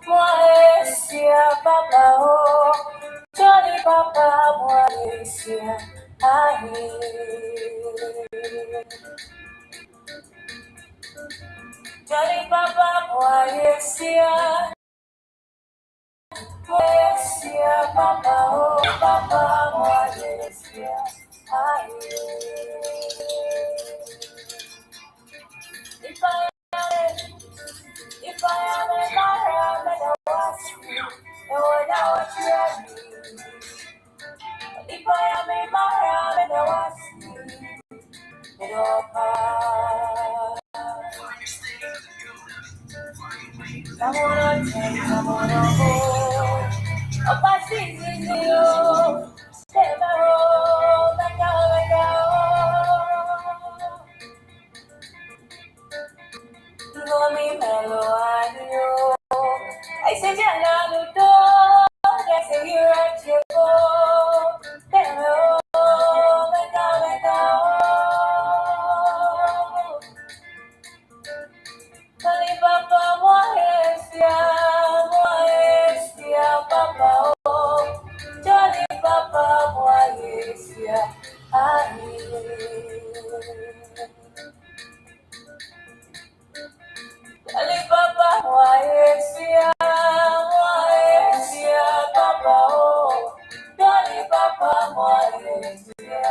Malaysia, Papa, oh, Johnny Papa, Malaysia, Johnny Papa, Malaysia, Malaysia, Papa, oh, Papa, Malaysia, If I am a liar, then I was you. And when I was ready, if I am a liar, then I was you. And I'm gonna take, I'm gonna hold. Up I see you. Stay my road, let go, let go. Nomi meloanyo I say jana ludo I say you right here Pero Mega Kali papa Moesia papa oh Jolly papa Moesia Alibaba, Waesia, Papa, oh, Alibaba, Waesia,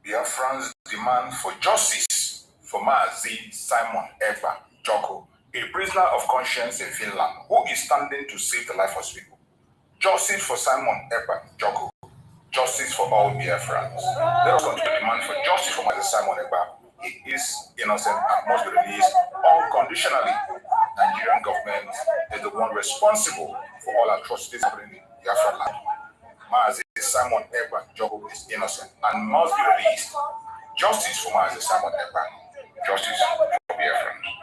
BIAFRANS demand for justice for Maazi Simon Ekpa Joko, a prisoner of conscience in Finland, who is standing to save the life of people. Justice for Simon Ekpa Joko. Justice for all BIAFRANS. Let us continue to demand for justice for Maazi Simon Ekpa. He is innocent and must be released unconditionally. Nigerian government is the one responsible for all atrocities happening in Biafra land. Maazi Simon Ekpa Joko is innocent and must be released. Justice for Maazi Simon Ekpa. Justice for BIAFRANS.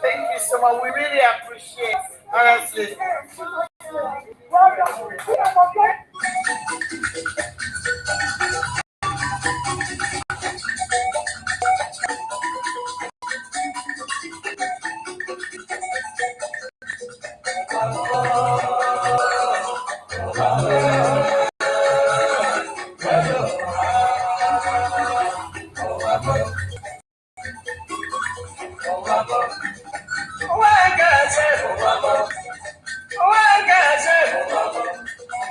Thank you so much. We really appreciate it. Honestly.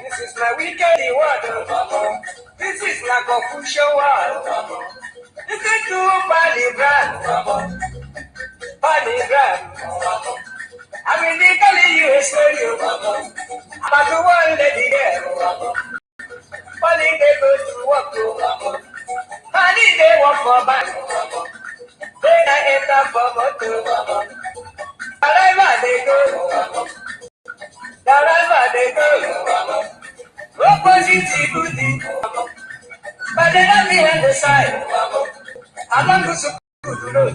This is my weekend word. This is like a crucial word. Listen to Paligram. I'm in the calling you a story about the one lady there. Pali they go to work. Pali they work for bank. Then I enter for motor. Wherever they go, wherever they go. Opposite booty, but they don't be on the side. I'm on the road.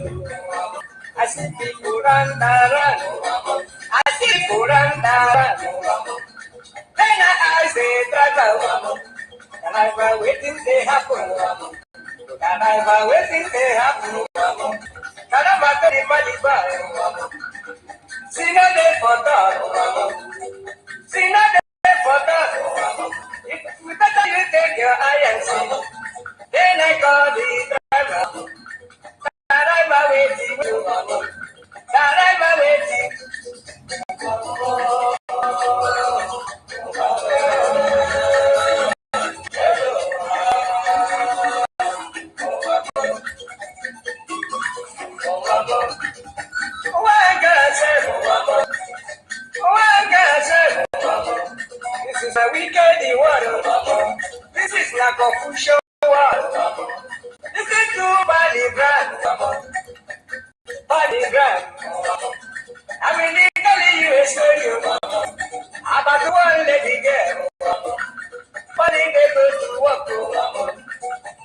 I see people run. I see people run. Then I say, drive. And I'm waiting they happen. And I'm waiting they happen. And I'm a very body bar. See no day for that. See no day for that. If we better you take your eye and see. Then I call the driver. Driver waiting. Driver waiting. This is a weekend word. This is like a crucial word. Listen to Paligram. I'm in Italy, you a story about the one lady girl. Pali they go to work.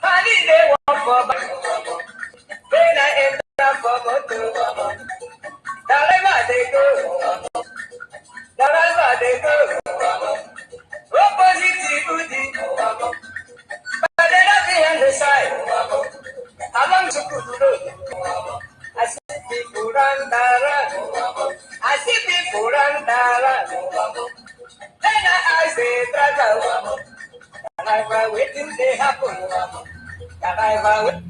Pali they work for bank. Then I enter for motor. Wherever they go, wherever they go. Opposite booty, but they don't be on the side. Along the good road, I see people run. I see people run. Then I say, drive. And I'm waiting they happen. And I'm waiting.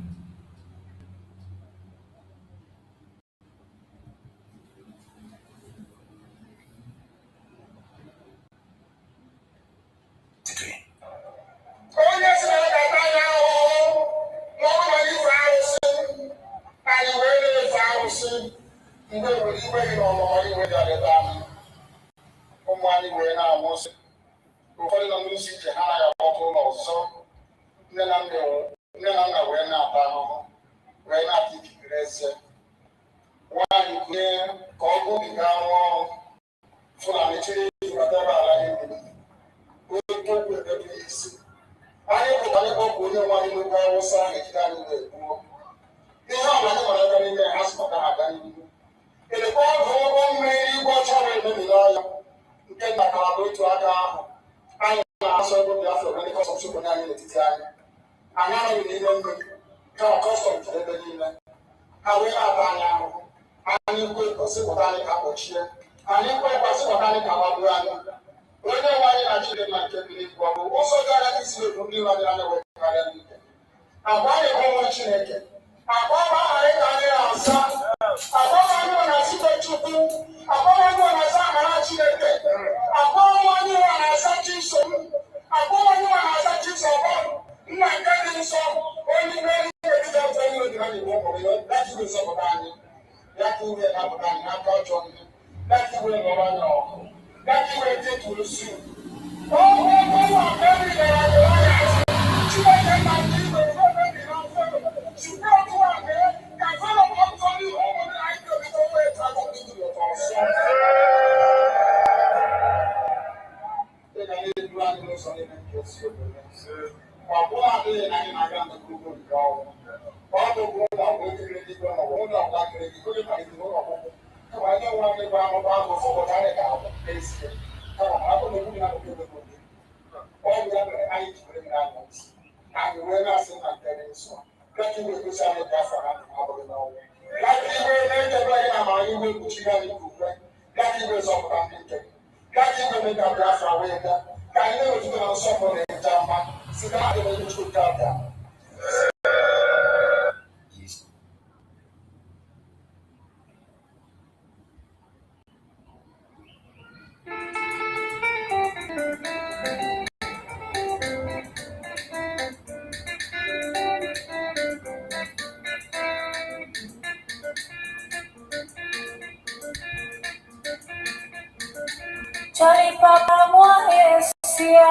Johnny Papa, moi Essia,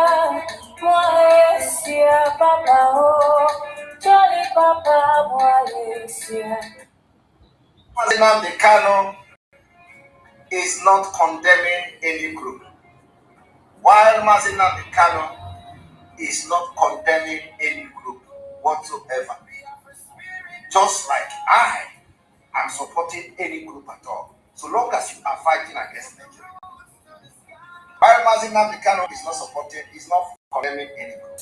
Papa, oh, Johnny Papa, moi Essia. President Kano is not condemning any group, while Mazinam Kano is not condemning any group whatsoever. Just like I am supporting any group at all, so long as you are fighting against Nigeria. While Mazinam Kano is not supporting, is not condemning any group.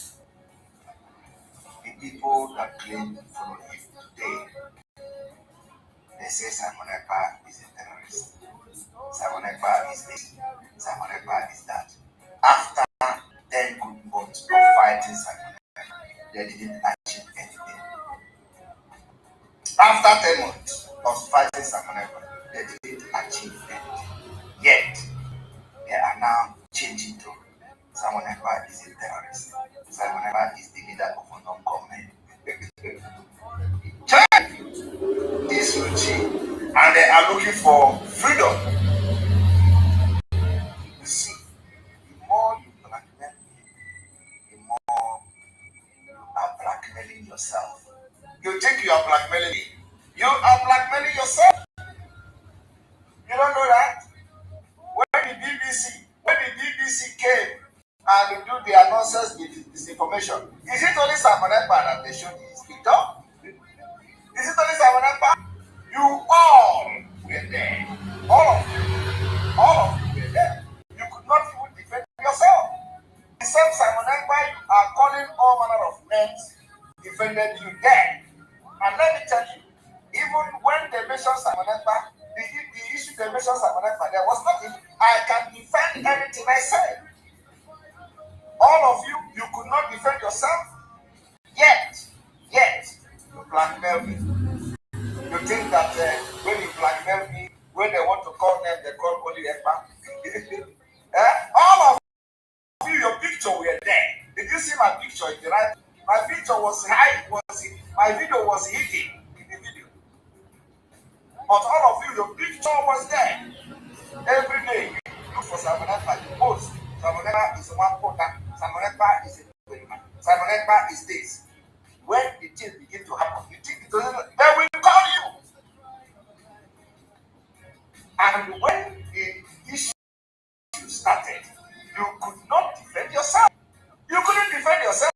The people that claim to follow him today, they say Simon Ekpa is a terrorist. Simon Ekpa is this. Simon Ekpa is that. After 10 good months of fighting Simon Ekpa, they didn't achieve anything. After 10 months of fighting Simon Ekpa, they didn't achieve anything. Yet, they are now changing to Simon Ekpa is a terrorist. Simon Ekpa is the leader of a non-government. Check this regime, and they are looking for freedom. You see, the more you blackmail me, the more you are blackmailing yourself. You think you are blackmailing me? You are blackmailing yourself. You don't know that? When the BBC came and do their nonsense disinformation, is it only Simon Ekpa that they showed his picture? Is it only Simon Ekpa? You all were there. All of you were there. You could not even defend yourself. The same Simon Ekpa you are calling all manner of names defended you there. And let me tell you, even when they mentioned Simon Ekpa, the issue they mentioned Simon Ekpa, there was nothing. I can defend anything I said. All of you, you could not defend yourself. Yet, you blackmail me. You think that when you blackmail me, when they want to call them, they call only Ekpa. All of you, your picture were there. Did you see my picture in the right? My picture was high, my video was hidden in the video. But all of you, your picture was there. Every day, you look for Simon Ekpa, you post. Simon Ekpa is one quarter. Simon Ekpa is a woman. Simon Ekpa is this. When the things begin to happen, you think it doesn't, they will call you. And when the issue started, you could not defend yourself. You couldn't defend yourself.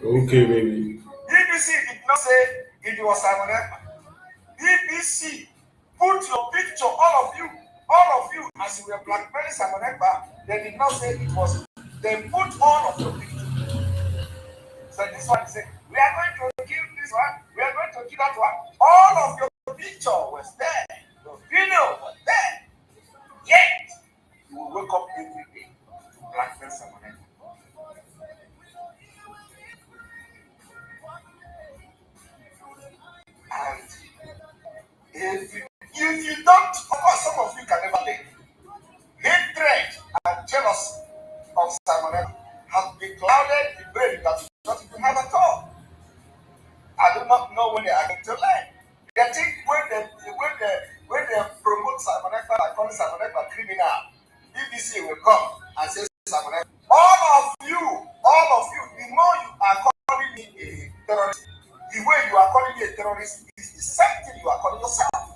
Okay, baby. BBC did not say it was Simon Ekpa. BBC put your picture, all of you, as you were blackmailing Simon Ekpa, they did not say it was. They put all of your picture. So this one is saying, we are going to kill this one, we are going to kill that one. All of your picture was there. Your video was there. Yet, you will wake up every day to blackmail Simon Ekpa. And if you don't, of course, some of you can never live. Hatred and jealousy of Simon Ekpa has beclouded the brain that you don't even have at all. I do not know when they are going to learn. They think when they promote Simon Ekpa, I call Simon Ekpa criminal, BBC will come and say Simon Ekpa. All of you, the more you are calling me a terrorist, the way you are calling me a terrorist is the same thing you are calling yourself.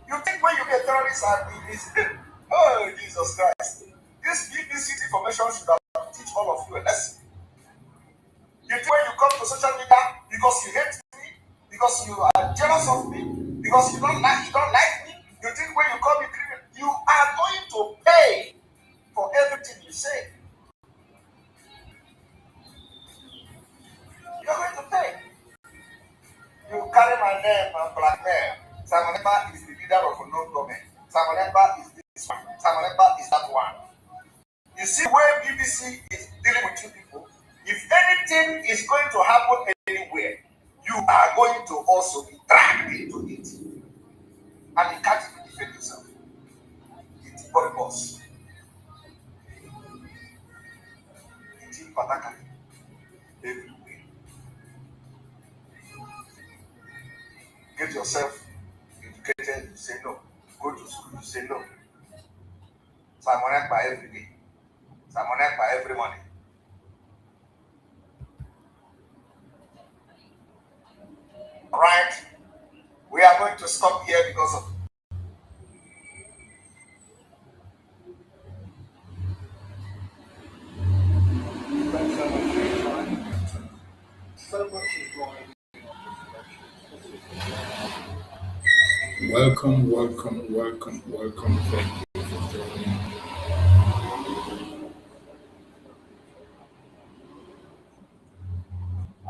You think when you get terrorists and BBC, oh Jesus Christ, this BBC information should have teach all of you a lesson. You think when you come to social media because you hate me, because you are jealous of me, because you don't like me, you think when you call me criminal, you are going to pay for every Simon Ekpa is that one. You see where BBC is dealing with you people. If anything is going to happen anywhere, you are going to also be dragged into it. And you can't even defend yourself. It's very boss. It's in Pataka. Everywhere. Get yourself educated, you say no. Go to school, you say no. Simon Ekpa every day. Simon Ekpa every morning. Alright. We are going to stop here because of Thanks so much for your time. So much is going Welcome, welcome, welcome, welcome. Thank you for joining.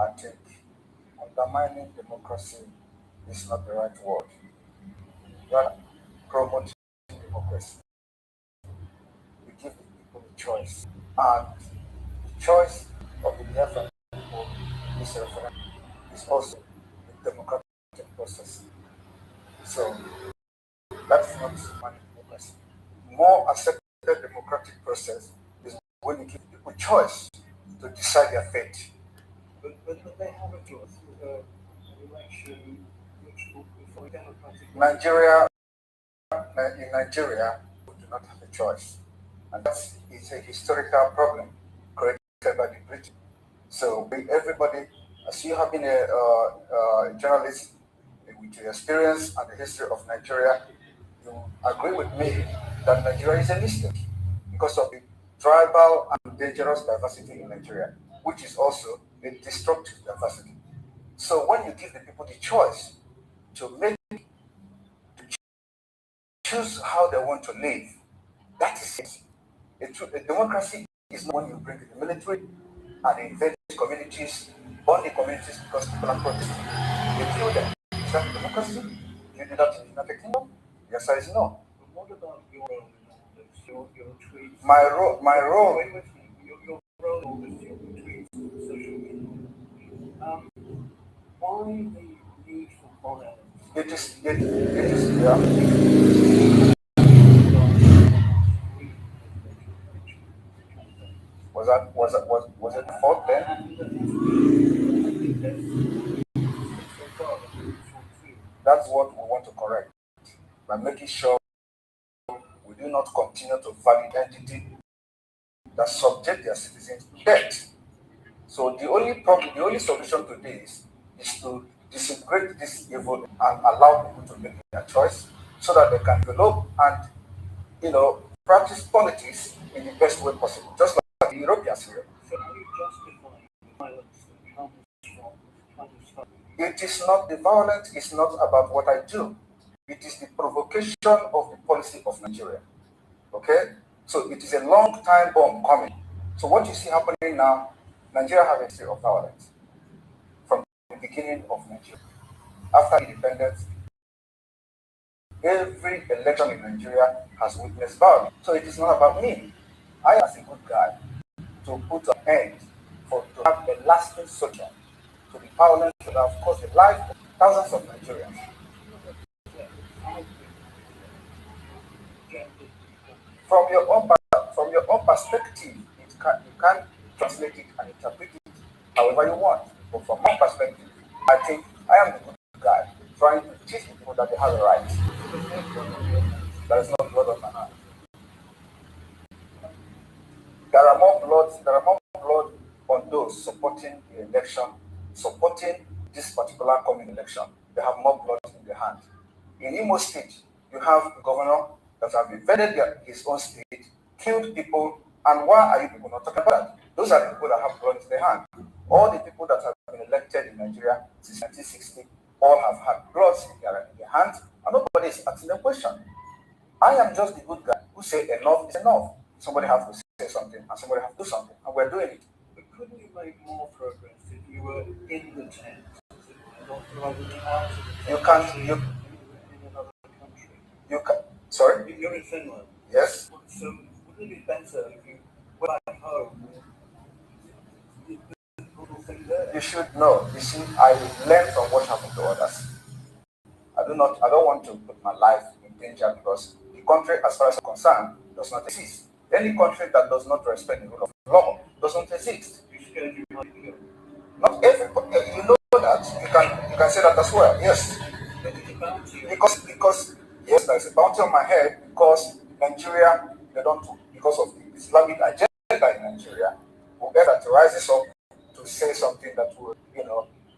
I think undermining democracy is not the right word. Rather, promoting democracy. We give the people a choice. And the choice of the BIAFRAN people is referendum. It's also a democratic process. So that's not human democracy. More accepted democratic process is when you give people choice to decide their fate. But they have a choice. An election which will be for democratic. In Nigeria, we do not have a choice. And that is a historical problem created by the British. So everybody, as you have been a journalist with your experience and the history of Nigeria, you agree with me that Nigeria is a mistake because of the tribal and dangerous diversity in Nigeria, which is also a destructive diversity. So when you give the people the choice to choose how they want to live, that is it. A democracy is not when you bring the military and invade communities, burn the communities because people are protesting. You kill them. Is that democracy? You do that in the United Kingdom? The answer is no. But what about your role in all this? Your tweets? My role. Wait with me. Your role in all this, your tweets, social media. Why the need for violence? It is yeah. Was it the fault then? That's what we want to correct by making sure we do not continue to value entity that subject their citizens to debt. So the only solution to this is to disintegrate this evil and allow people to make their choice so that they can develop and practice politics in the best way possible, just like the Europeans here. So how do you justify the violence that comes from It is not the violence, it's not about what I do. It is the provocation of the policy of Nigeria. Okay? So it is a long time bomb coming. So what you see happening now, Nigeria has a history of violence from the beginning of Nigeria. After independence, every election in Nigeria has witnessed violence. So it is not about me. I, as a good guy, to put an end to have a lasting solution to the violence that have caused the life of thousands of Nigerians. From your own perspective, you can translate it and interpret it however you want. But from my perspective, I think I am the good guy trying to teach the people that they have a right. There is no blood on my hand. There are more blood on those supporting the election, supporting this particular coming election. They have more blood in their hand. In Imo State, you have a governor that have invaded his own state, killed people, and why are you people not talking about that? Those are the people that have blood in their hand. All the people that have been elected in Nigeria since 1960 all have had blood in their hands, and nobody is asking the question. I am just the good guy who say enough is enough. Somebody has to say something, and somebody has to do something, and we're doing it. But couldn't you make more progress if you were in the tent rather than out of the tent? You can't. In another country. You can. Sorry. You're in Finland. Yes? So wouldn't it be better if you went back home? You should know. You see, I learn from what happened to others. I don't want to put my life in danger because the country, as far as I'm concerned, does not exist. Any country that does not respect the rule of law does not exist. Not everybody. You know that. You can say that as well. Yes. Because yes, there's a bounty on my head because Nigeria, they don't, because of the Islamic agenda in Nigeria, whoever that rises up to say something that will,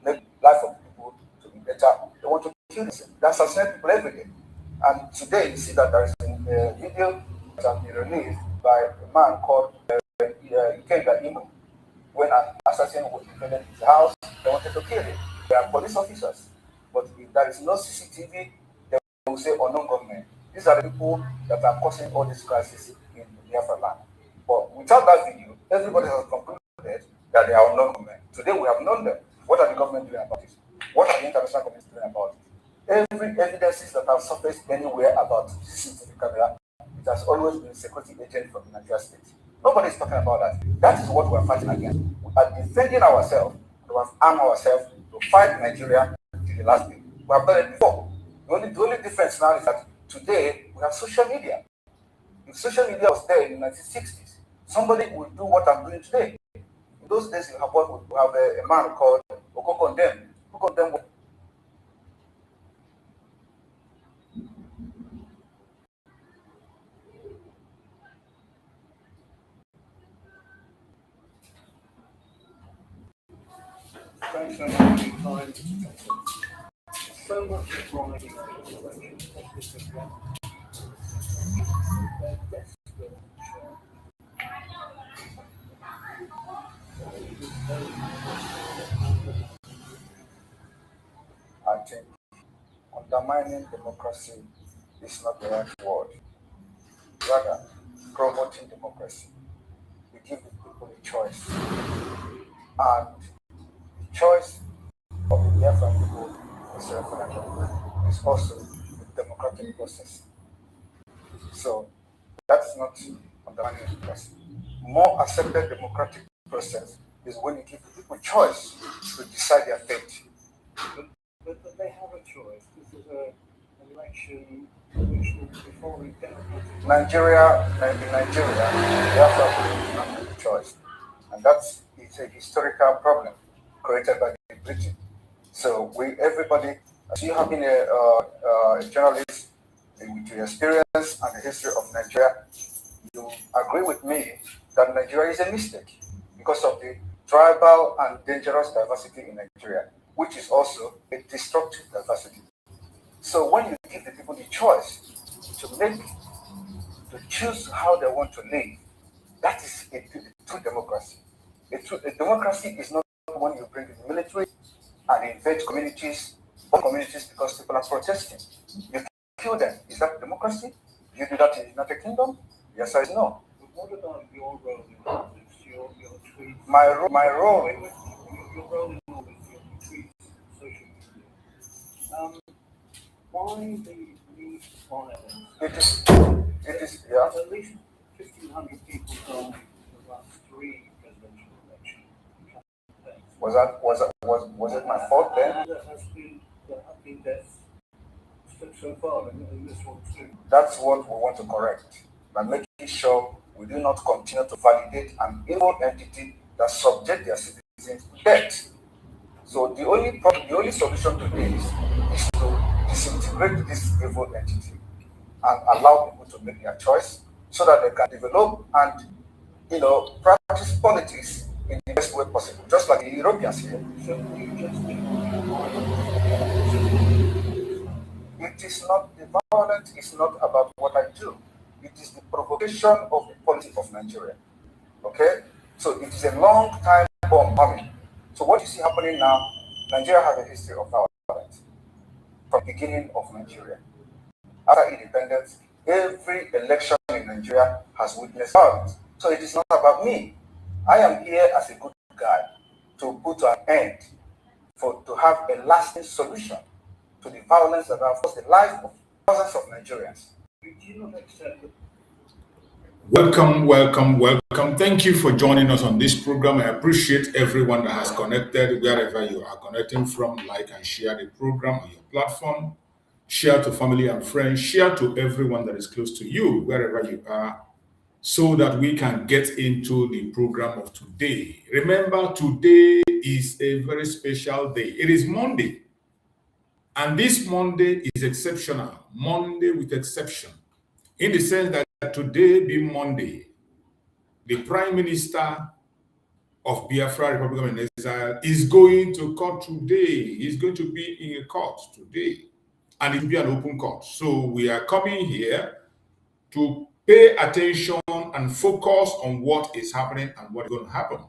make life of people to be better, they want to kill them. They assassinate people every day. And today you see that there is a video that has been released by a man called Imo. When an assassin was invaded his house, they wanted to kill him. They are police officers. But if there is no CCTV, they will say unknown government. These are the people that are causing all these crises in Biafra land. But without that video, everybody has concluded that they are unknown government. Today we have known them. What are the government doing about it? What are the international governments doing about it? Every evidences that have surfaced anywhere about CCTV camera, it has always been security agent from the Nigeria state. Nobody is talking about that. That is what we are fighting against. We are defending ourselves. We have armed ourselves to fight Nigeria to the last day. We have done it before. The only difference now is that today we have social media. If social media was there in the 1960s, somebody would do what I'm doing today. In those days, you have a man called Oko Condemn, who condemned. Thanks so much for your time. So much pride in the election. They're desperate. I think undermining democracy is not the right word. Rather, promoting democracy. We give the people a choice. And the choice of the Biafran people is a referendum. It's also a democratic process. So that's not undermining democracy. More accepted democratic process is when you give people choice to decide their fate. But they have a choice. This is an election which will be following Nigeria, Biafra people have no choice. And it's a historical problem created by the British. So everybody, as you have been a journalist with your experience and the history of Nigeria, you agree with me that Nigeria is a mistake because of the tribal and dangerous diversity in Nigeria, which is also a destructive diversity. So when you give the people the choice to choose how they want to live, that is a true democracy. A democracy is not when you bring the military and invade communities because people are protesting. You kill them. Is that democracy? Do you do that in the United Kingdom? Yes or no? But what about your role in all this? Your tweets? My role. Your role in all this, your tweets, social media. Why the need for violence? It is, yeah. At least 1,500 people died in the last 3 presidential election campaigns. Was it my fault then? There have been deaths so far, and this one too. That's what we want to correct by making sure we do not continue to validate an evil entity that subjects their citizens to death. So the only solution to this is to disintegrate this evil entity and allow people to make their choice so that they can develop and practice politics in the best way possible, just like the Europeans here. So you just It is not the violence is not about what I do. It is the provocation of the politics of Nigeria. Okay? So it is a long time bomb coming. So what you see happening now, Nigeria has a history of violence from the beginning of Nigeria. After independence, every election in Nigeria has witnessed violence. So it is not about me. I am here as a good guy to put an end, to have a lasting solution to the violence that has caused the life of thousands of Nigerians. do you not accept that Welcome, welcome, welcome. Thank you for joining us on this program. I appreciate everyone that has connected wherever you are connecting from. Like and share the program on your platform. Share to family and friends. Share to everyone that is close to you, wherever you are, so that we can get into the program of today. Remember, today is a very special day. It is Monday. And this Monday is exceptional. Monday with exception. In the sense that today being Monday, the Prime Minister of Biafra Republic of Exile is going to court today. He's going to be in a court today. And it will be an open court. So we are coming here to pay attention and focus on what is happening and what is going to happen.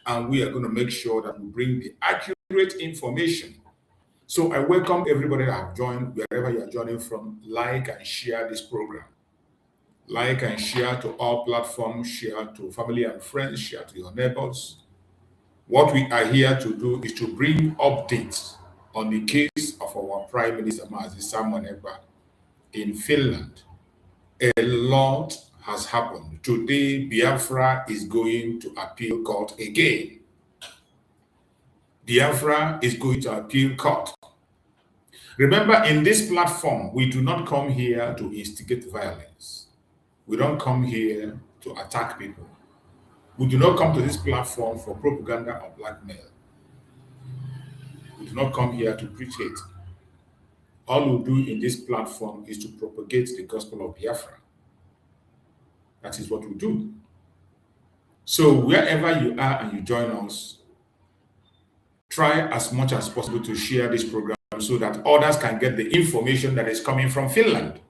And we are going to make sure that we bring the accurate information. So I welcome everybody that have joined, wherever you are joining from. Like and share this program. Like and share to all platforms, share to family and friends, share to your neighbors. What we are here to do is to bring updates on the case of our Prime Minister Mazi Samuel Ekpa in Finland. A lot has happened. Today, Biafra is going to appeal court again. Biafra is going to appeal court. Remember, in this platform, we do not come here to instigate violence. We don't come here to attack people. We do not come to this platform for propaganda or blackmail. We do not come here to preach hate. All we do in this platform is to propagate the gospel of Biafra. That is what we do. So wherever you are and you join us, try as much as possible to share this program so that others can get the information that is coming from Finland.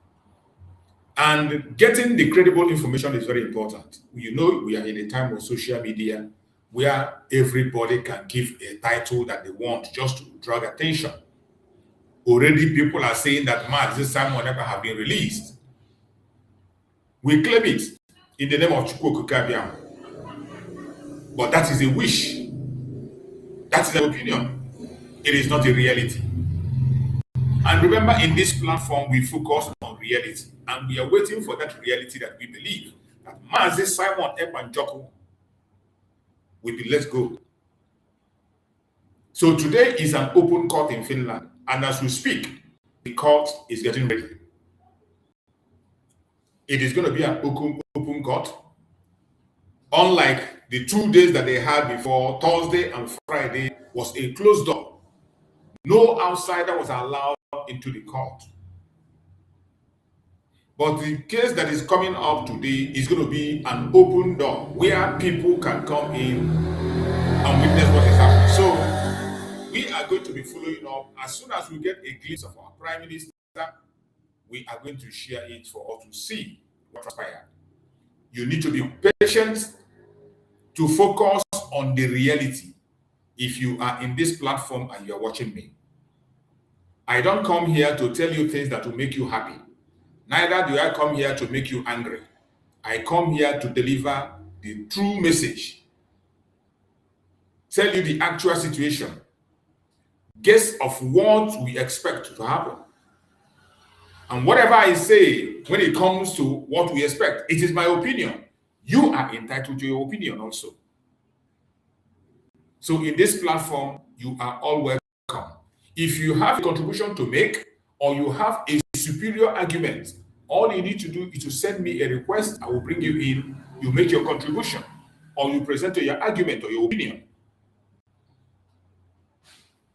And getting the credible information is very important. You know, we are in a time of social media where everybody can give a title that they want just to drag attention. Already people are saying that Mazi Samuel Ekpa have been released. We claim it in the name of Chukwu Kabiam. But that is a wish. That is an opinion. It is not a reality. And remember, in this platform, we focus on reality. And we are waiting for that reality that we believe that Mazi Simon Ekpa Njoko will be let go. So today is an open court in Finland. And as we speak, the court is getting ready. It is going to be an open court. Unlike the 2 days that they had before, Thursday and Friday was a closed door. No outsider was allowed into the court. But the case that is coming up today is going to be an open door where people can come in and witness what is happening. So we are going to be following up. As soon as we get a glimpse of our Prime Minister, we are going to share it for all to see what transpired. You need to be patient to focus on the reality if you are in this platform and you are watching me. I don't come here to tell you things that will make you happy. Neither do I come here to make you angry. I come here to deliver the true message, tell you the actual situation, guess of what we expect to happen. And whatever I say when it comes to what we expect, it is my opinion. You are entitled to your opinion also. So in this platform, you are all welcome. If you have a contribution to make or you have a superior argument, all you need to do is to send me a request. I will bring you in. You make your contribution or you present your argument or your opinion.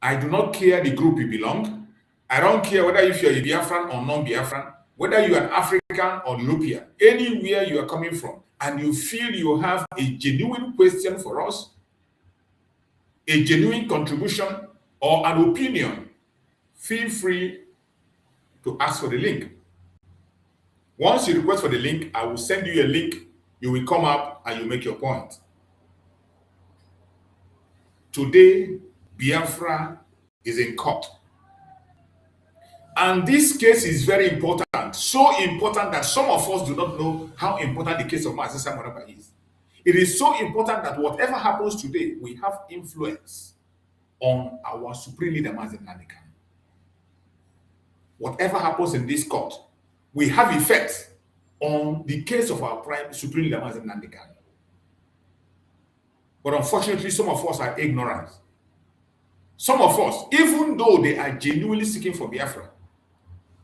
I do not care the group you belong. I don't care whether if you're a Biafran or non-Biafran, whether you're an African or European, anywhere you are coming from, and you feel you have a genuine question for us, a genuine contribution or an opinion, feel free to ask for the link. Once you request for the link, I will send you a link. You will come up and you make your point. Today, Biafra is in court. And this case is very important. So important that some of us do not know how important the case of Mazi Samuel Ekpa is. It is so important that whatever happens today, we have influence on our supreme leader, Mazi Nnamdi Kanu. Whatever happens in this court, we have effect on the case of our Prime Supreme Leader Mazi Nnamdi Kanu. But unfortunately, some of us are ignorant. Some of us, even though they are genuinely seeking for Biafra,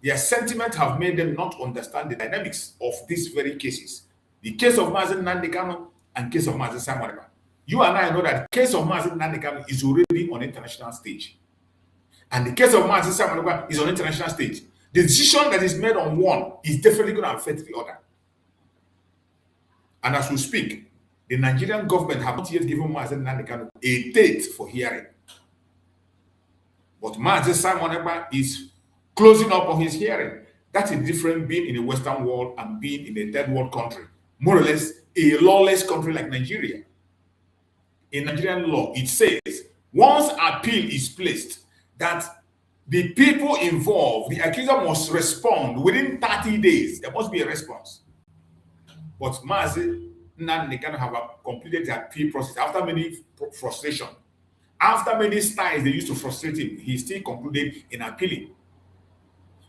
their sentiment have made them not understand the dynamics of these very cases. The case of Mazi Nnamdi Kanu and case of Mazi Simon Ekpa. You and I know that the case of Mazi Nnamdi Kanu is already on international stage. And the case of Mazi Simon Ekpa is on international stage. The decision that is made on one is definitely going to affect the other. And as we speak, the Nigerian government have not yet given Mazi Nnamdi Kanu a date for hearing. But Mazi Simon Ekpa is closing up on his hearing. That's a difference being in a Western world and being in a third world country. More or less a lawless country like Nigeria. In Nigerian law, it says once appeal is placed, that the people involved, the accuser must respond within 30 days. There must be a response. But Mazi Nnamdi Kanu have completed the appeal process after many frustration. After many styles they used to frustrate him, he still concluded in appealing.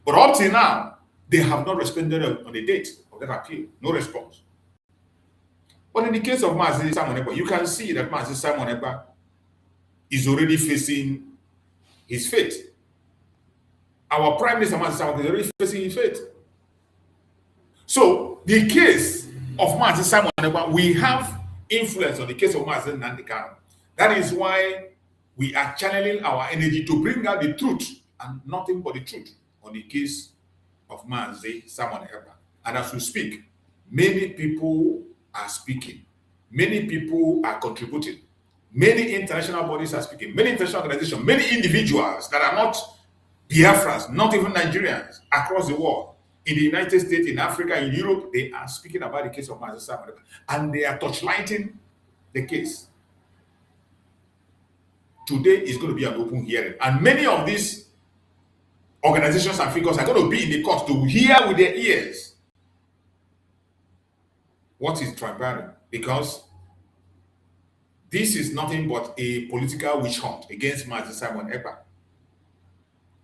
But up till now, they have not responded on the date of that appeal. No response. But in the case of Mazi Simon Ekpa, you can see that Mazi Simon Ekpa is already facing his fate. Our Prime Minister Mazi Simon Ekpa is already facing his fate. So the case of Mazi Simon Ekpa, we have influence on the case of Mazi Nnamdi Kanu. That is why we are channeling our energy to bring out the truth and nothing but the truth on the case of Mazi Simon Ekpa. And as we speak, many people are speaking. Many people are contributing. Many international bodies are speaking. Many international organizations, many individuals that are not BIAFRANS, not even Nigerians, across the world, in the United States, in Africa, in Europe, they are speaking about the case of Mazi Simon Ekpa, and they are torchlighting the case. Today is going to be an open hearing, and many of these organizations and figures are going to be in the court to hear with their ears what is transpiring, because this is nothing but a political witch hunt against Mazi Simon Ekpa.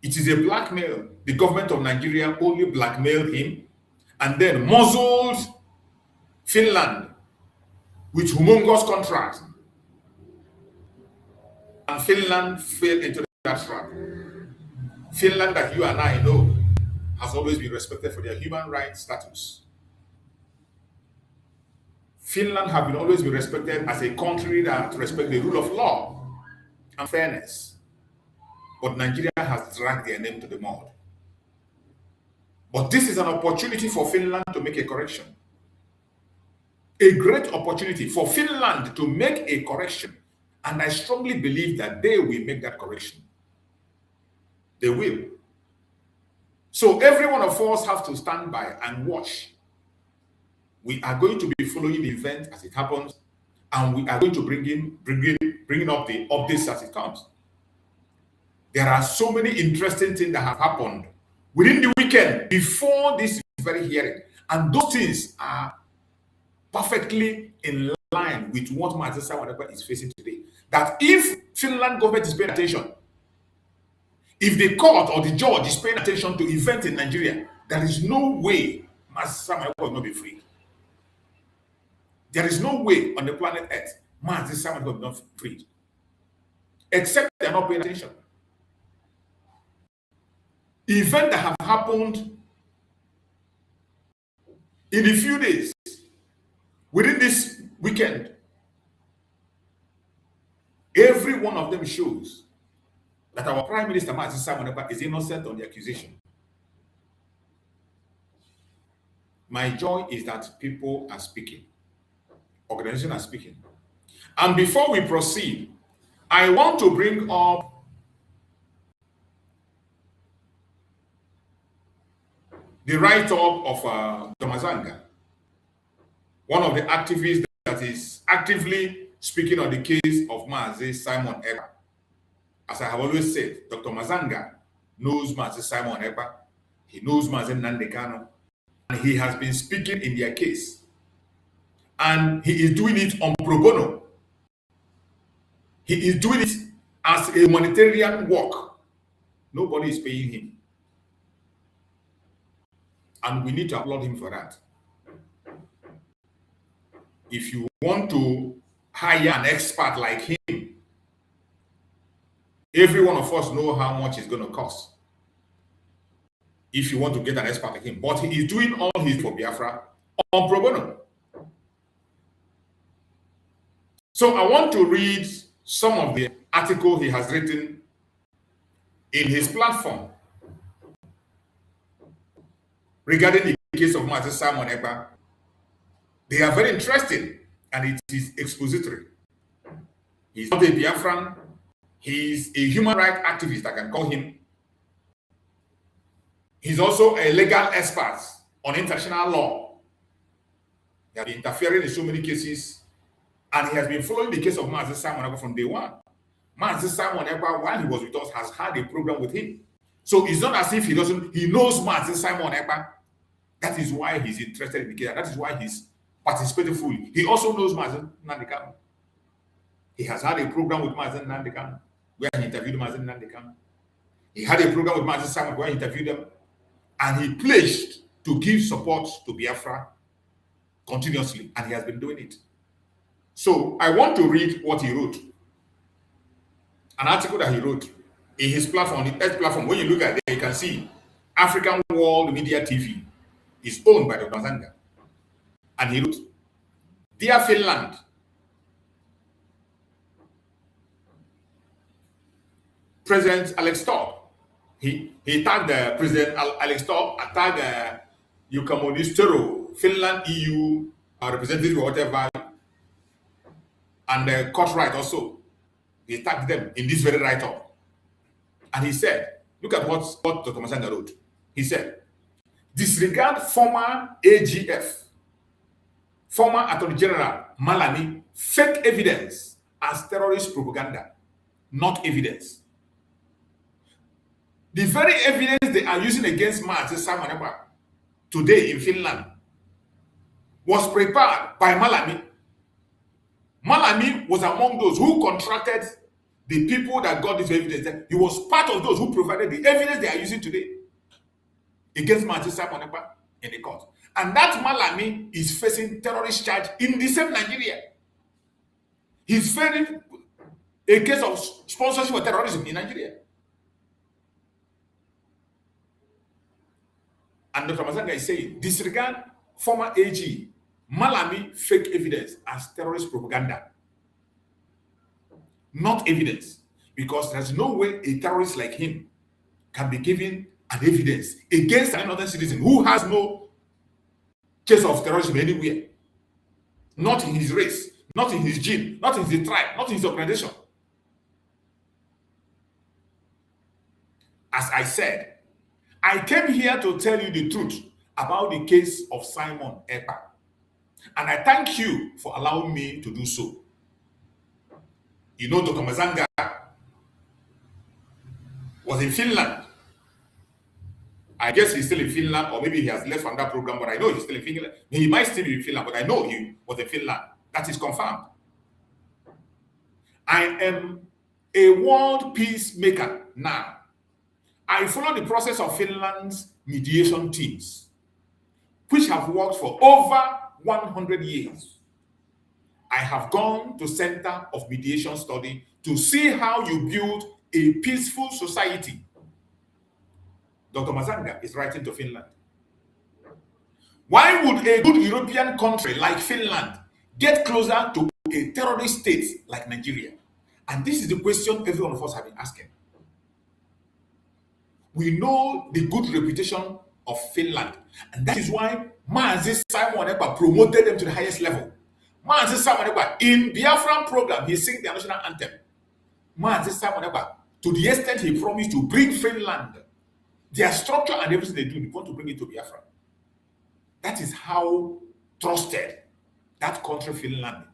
It is a blackmail. The government of Nigeria only blackmailed him and then muzzled Finland with humongous contracts. And Finland fell into that trap. Finland, that you and I know, has always been respected for their human rights status. Finland have always been respected as a country that respects the rule of law and fairness. But Nigeria has dragged their name to the mud. But this is an opportunity for Finland to make a correction. A great opportunity for Finland to make a correction. And I strongly believe that they will make that correction. They will. So every one of us have to stand by and watch. We are going to be following the event as it happens, and we are going to bring up the updates as it comes. There are so many interesting things that have happened within the weekend before this very hearing, and those things are perfectly in line with what Mazi Simon Ekpa is facing today. That if Finland government is paying attention, if the court or the judge is paying attention to events in Nigeria, there is no way Mazi Simon Ekpa will not be free. There is no way on the planet Earth Mazi Simon Ekpa will not be free, except they are not paying attention. Events that have happened in a few days within this weekend, every one of them shows that our Prime Minister Mazi Simon Ekpa is innocent on the accusation. My joy is that people are speaking, organizations are speaking. And before we proceed, I want to bring up the write-up of Domazanga, one of the activists that is actively speaking on the case of Mazi Simon Ekpa. As I have always said, Dr. Mazanga knows Mazi Simon Ekpa, he knows Mazi Nnamdi Kanu, and he has been speaking in their case. And he is doing it on pro bono. He is doing it as a humanitarian work. Nobody is paying him. And we need to applaud him for that. if you want to hire an expert like him, every one of us know how much it's going to cost if you want to get an expert like him. But he is doing all his for Biafra on pro bono. So I want to read some of the article he has written in his platform regarding the case of Mazi Simon Ekpa. They are very interesting and it is expository. He's not a Biafran. He's a human rights activist, I can call him. He's also a legal expert on international law. He has been interfering in so many cases, and he has been following the case of Mazi Simon Ekpa from day one. Mazi Simon Ekpa, while he was with us, has had a program with him. So it's not as if he knows Mazi Simon Ekpa. That is why he's interested in the case. That is why he's participating fully. He also knows Mazi Nnamdi Kanu. He has had a program with Mazi Nnamdi Kanu where he interviewed Mazi Nnamdi Kanu. He had a program with Mazi Simon where he interviewed them, and he pledged to give support to Biafra continuously, and he has been doing it. So I want to read what he wrote. An article that he wrote in his platform, the Earth platform. When you look at it, you can see African World Media TV is owned by Dr. Mazanga. And he wrote, "Dear Finland, President Alex Torp," he tagged President Alex Torp, tagged Yukamodistero, Finland EU representative or whatever, and Cartwright also. He tagged them in this very write-up. And he said, look at what Dr. Mazanga wrote. He said, "Disregard former AGF, former Attorney General Malami, fake evidence as terrorist propaganda, not evidence. The very evidence they are using against Mazi Simon Ekpa today in Finland was prepared by Malami. Malami was among those who contracted the people that got this evidence. He was part of those who provided the evidence they are using today against Mazi Simon Ekpa in the court. And that Malami is facing terrorist charge in the same Nigeria. He's facing a case of sponsorship of terrorism in Nigeria. And Dr. Mazanga is saying, disregard former AG Malami fake evidence as terrorist propaganda, not evidence, because there's no way a terrorist like him can be given an evidence against another citizen who has no case of terrorism anywhere, not in his race, not in his gene, not in his tribe, not in his organization. As I said, I came here to tell you the truth about the case of Simon Ekpa, and I thank you for allowing me to do so. You know, Dr. Mazanga was in Finland. I guess he's still in Finland, or maybe he has left from that program, but I know he's still in Finland. He might still be in Finland, but I know he was in Finland. That is confirmed. I am a world peacemaker now. I follow the process of Finland's mediation teams, which have worked for over 100 years. I have gone to Center of Mediation Study to see how you build a peaceful society. Dr. Mazanga is writing to Finland. Why would a good European country like Finland get closer to a terrorist state like Nigeria? And this is the question every one of us have been asking. We know the good reputation of Finland, and that is why Mazi Simon Ekpa promoted them to the highest level. Mazi Simon Ekpa, in Biafran program, he sings the national anthem. Mazi Simon Ekpa, to the extent he promised to bring Finland, their structure and everything they do, they want to bring it to Biafra. That is how trusted that country, Finland,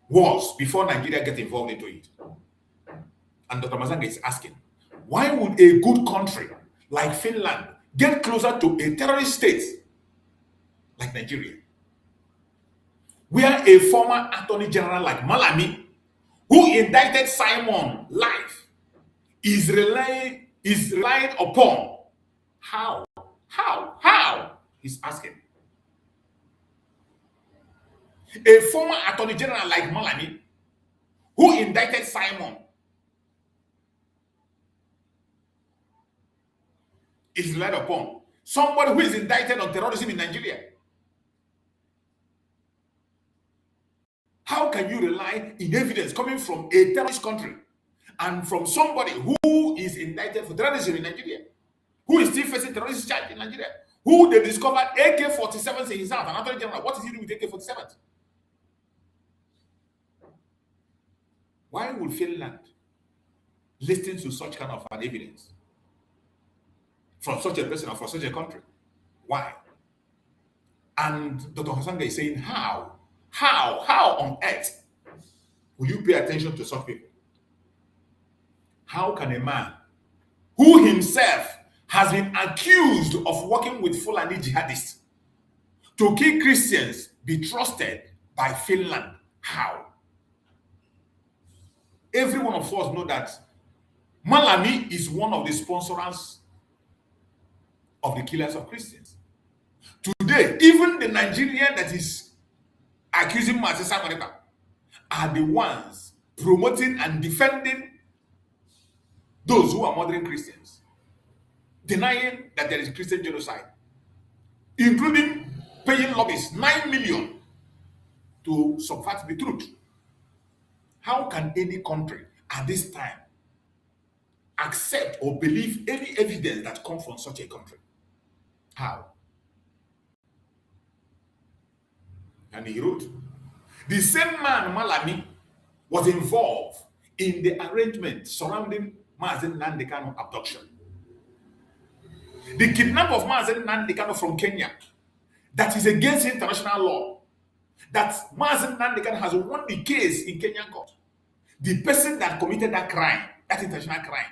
was before Nigeria get involved into it. And Dr. Mazanga is asking, why would a good country like Finland get closer to a terrorist state like Nigeria, where a former Attorney General like Malami, who indicted Simon live, is relied upon? How? He's asking. A former attorney general like Malami, who indicted Simon, is relied upon. Somebody who is indicted on terrorism in Nigeria. How can you rely in evidence coming from a terrorist country and from somebody who is indicted for terrorism in Nigeria, who is still facing terrorist charge in Nigeria, who they discovered AK-47s in his house, an attorney general? What is he doing with AK-47s? Why would Finland listen to such kind of an evidence from such a person or from such a country? Why? And Dr. Hasanga is saying, how on earth will you pay attention to such people? How can a man who himself has been accused of working with Fulani jihadists to kill Christians be trusted by Finland? How? Every one of us know that Malami is one of the sponsors of the killers of Christians. Today, even the Nigerian that is accusing Mazi Samoneka are the ones promoting and defending those who are murdering Christians, denying that there is Christian genocide, including paying lobbyists 9 million to subvert the truth. How can any country at this time accept or believe any evidence that comes from such a country? How? And he wrote, the same man, Malami, was involved in the arrangement surrounding Mazen Nnamdi Kanu abduction. The kidnapping of Mazen Nnamdi Kanu from Kenya, that is against international law, that Mazen Nnamdi Kanu has won the case in Kenyan court. The person that committed that crime, that international crime,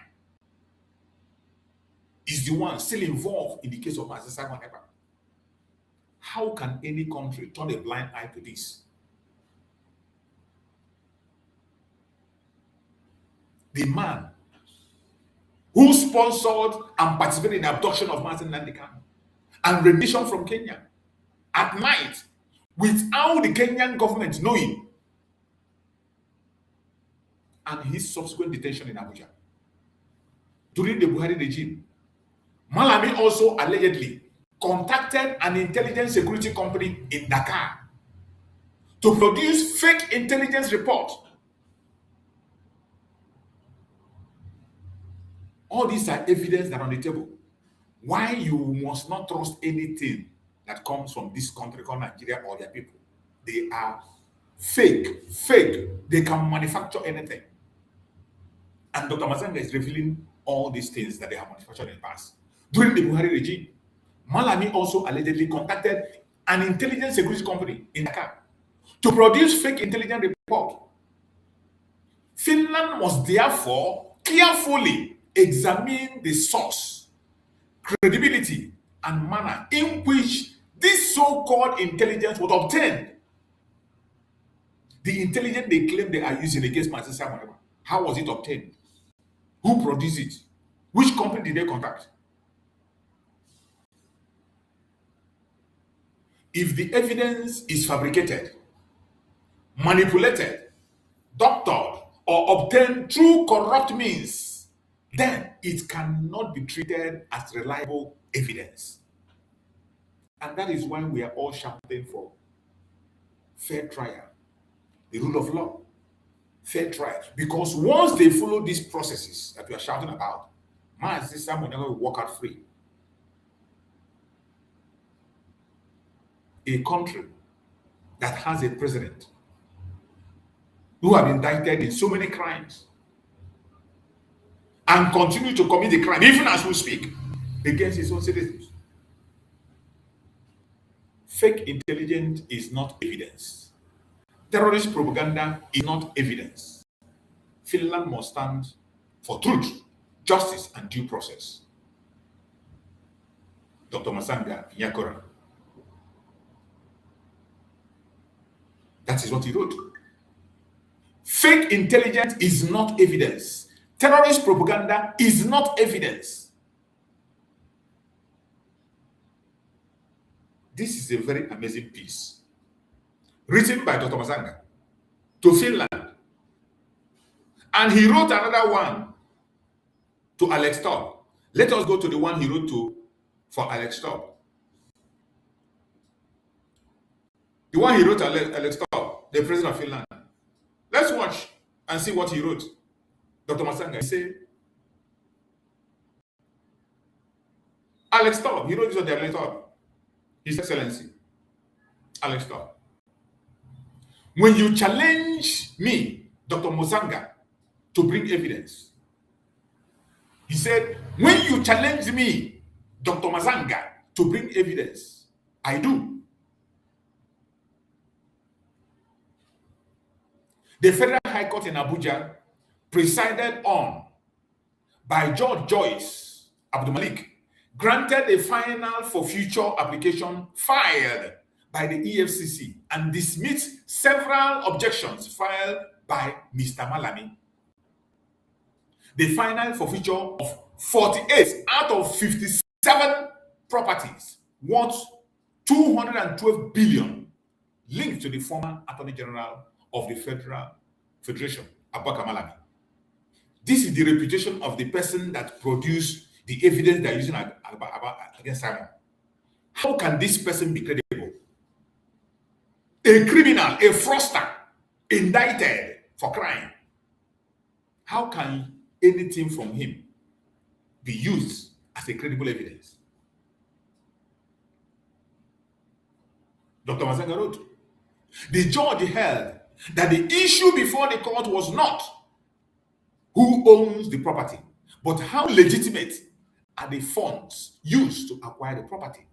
is the one still involved in the case of Mazen Samoneka. How can any country turn a blind eye to this? The man who sponsored and participated in the abduction of Mazen Nnamdi Kanu and rendition from Kenya at night without the Kenyan government knowing, and his subsequent detention in Abuja during the Buhari regime. Malami also allegedly contacted an intelligence security company in Dakar to produce fake intelligence report. All these are evidence that are on the table. Why you must not trust anything that comes from this country called Nigeria or their people. They are fake. They can manufacture anything. And Dr. Mazanga is revealing all these things that they have manufactured in the past. During the Buhari regime, Malami also allegedly contacted an intelligence security company in Dakar to produce fake intelligence report. Finland must therefore carefully examine the source, credibility, and manner in which this so-called intelligence was obtained. The intelligence they claim they are using against Mazi Samoneka, how was it obtained? Who produced it? Which company did they contact? If the evidence is fabricated, manipulated, doctored, or obtained through corrupt means, then it cannot be treated as reliable evidence. And that is why we are all shouting for fair trial, the rule of law, fair trial. Because once they follow these processes that we are shouting about, Mazi Samoneka will walk out free. A country that has a president who have been indicted in so many crimes and continue to commit the crime, even as we speak, against his own citizens. Fake intelligence is not evidence. Terrorist propaganda is not evidence. Finland must stand for truth, justice, and due process. Dr. Masanga Nyakora. That is what he wrote. Fake intelligence is not evidence. Terrorist propaganda is not evidence. This is a very amazing piece. written by Dr. Masanga to Finland. And he wrote another one to Alex Todd. Let us go to the one he wrote for Alex Todd. The one he wrote to Alex Todd, the president of Finland. Let's watch and see what he wrote. Dr. Masanga, he said, Alex Todd, he wrote this on the Alex Todd. His Excellency, Alex Todd. When you challenge me, Dr. Masanga, to bring evidence, he said, when you challenge me, Dr. Masanga, to bring evidence, I do. The Federal High Court in Abuja, presided on by Judge Joyce Abdul Malik, granted a final for future application filed by the EFCC and dismissed several objections filed by Mr. Malami. The final for future of 48 out of 57 properties worth 212 billion linked to the former Attorney General of the Federation, Abubakar Malami. This is the reputation of the person that produced the evidence they're using against Simon. How can this person be credible? A criminal, a fraudster, indicted for crime. How can anything from him be used as a credible evidence? Dr. Masanga wrote, the judge held that the issue before the court was not who owns the property, but how legitimate are the funds used to acquire the property.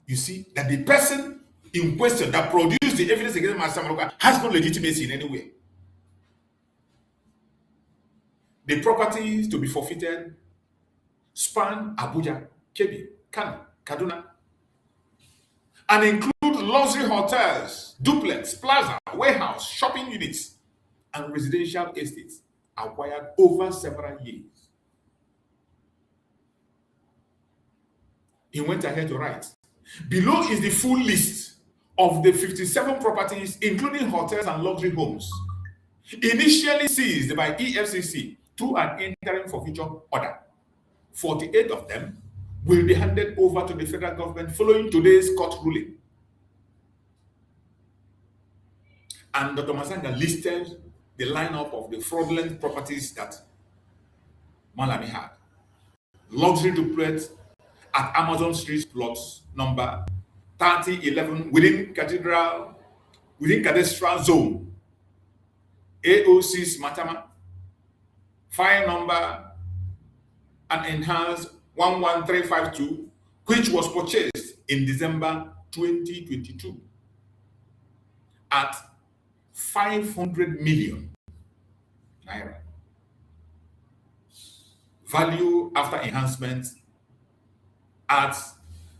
You see that the person in question that produced the evidence against Master Maluka has no legitimacy in any way. The properties to be forfeited span Abuja, Kebbi, Kano, Kaduna, and include luxury hotels, duplex, plaza, warehouse, shopping units, and residential estates acquired over several years. He went ahead to write, below is the full list of the 57 properties, including hotels and luxury homes, initially seized by EFCC through an interim forfeiture order. 48 of them will be handed over to the federal government following today's court ruling. And Dr. Masanga listed the lineup of the fraudulent properties that Malami had. Luxury duplex at Amazon Street, plots number 3011 within cadastral zone, AO6 Matama, file number and enhanced 11352, which was purchased in December 2022 at 500 million naira. Value after enhancement at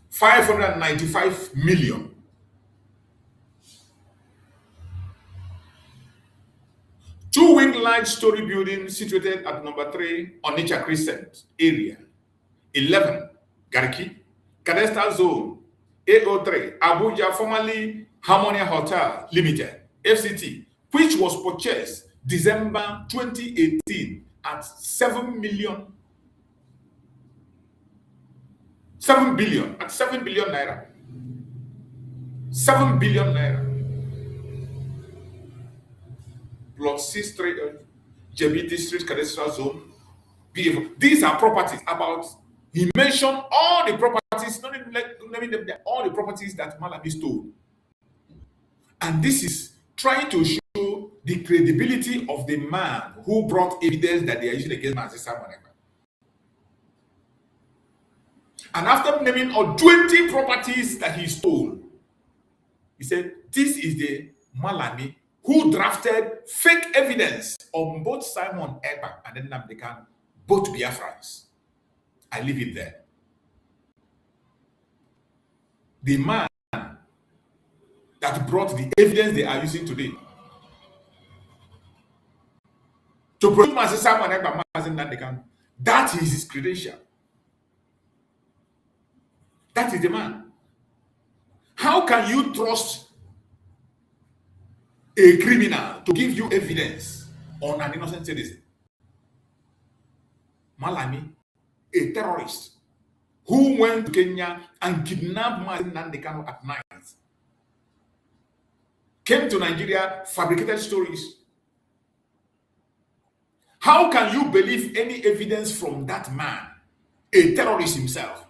595 million. Two-wing large story building situated at number 3 Onitsha Crescent area, 11 Garki, cadastral zone, AO3, Abuja, formerly Harmonia Hotel Limited, FCT, which was purchased December 2018 at 7 billion naira. 7 billion naira. Plot 638 JB District Cadastral Zone. These are properties about, he mentioned all the properties, not even naming them there, all the properties that Malami stole. And this is trying to show the credibility of the man who brought evidence that they are using against Mazi Simon. And after naming all 20 properties that he stole, he said, this is the Malami who drafted fake evidence on both Simon Ekpa and then Namdekan, both BIAFRANS. I leave it there. The man that brought the evidence they are using today to prove Mazi Simon Ekpa, Namdekan, that is his credential. That is the man. How can you trust a criminal to give you evidence on an innocent citizen? Malami, a terrorist who went to Kenya and kidnapped Mazi Nnamdi Kanu at night, came to Nigeria, fabricated stories. How can you believe any evidence from that man, a terrorist himself?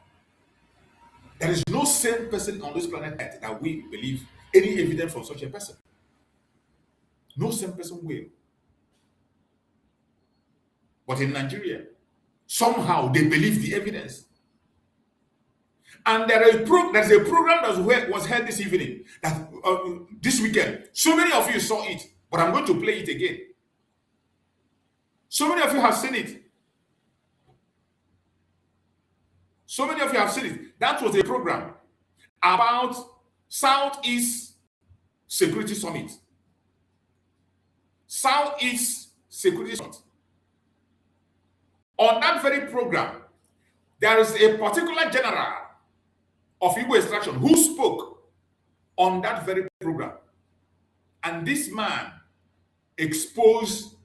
There is no sane person on this planet Earth that we believe any evidence from such a person. No sane person will. But in Nigeria, somehow they believe the evidence. And there's a program that was held this evening, that this weekend. So many of you saw it, but I'm going to play it again. So many of you have seen it. So many of you have seen it. That was a program about Southeast Security Summit. Southeast Security Summit. On that very program, there is a particular general of Igbo extraction who spoke on that very program. And this man exposed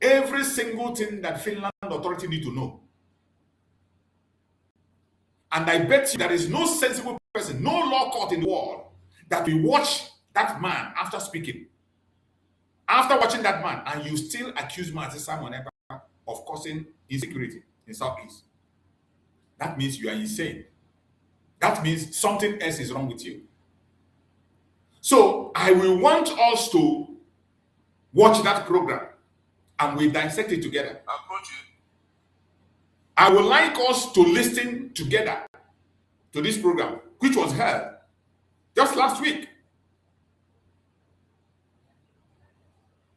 every single thing that Finland authority need to know. And I bet you there is no sensible person, no law court in the world that will watch that man after speaking. After watching that man, and you still accuse Mazi Simon Ekpa of causing insecurity in Southeast. That means you are insane. That means something else is wrong with you. So I will want us to watch that program and we dissect it together. I would like us to listen together to this program, which was held just last week.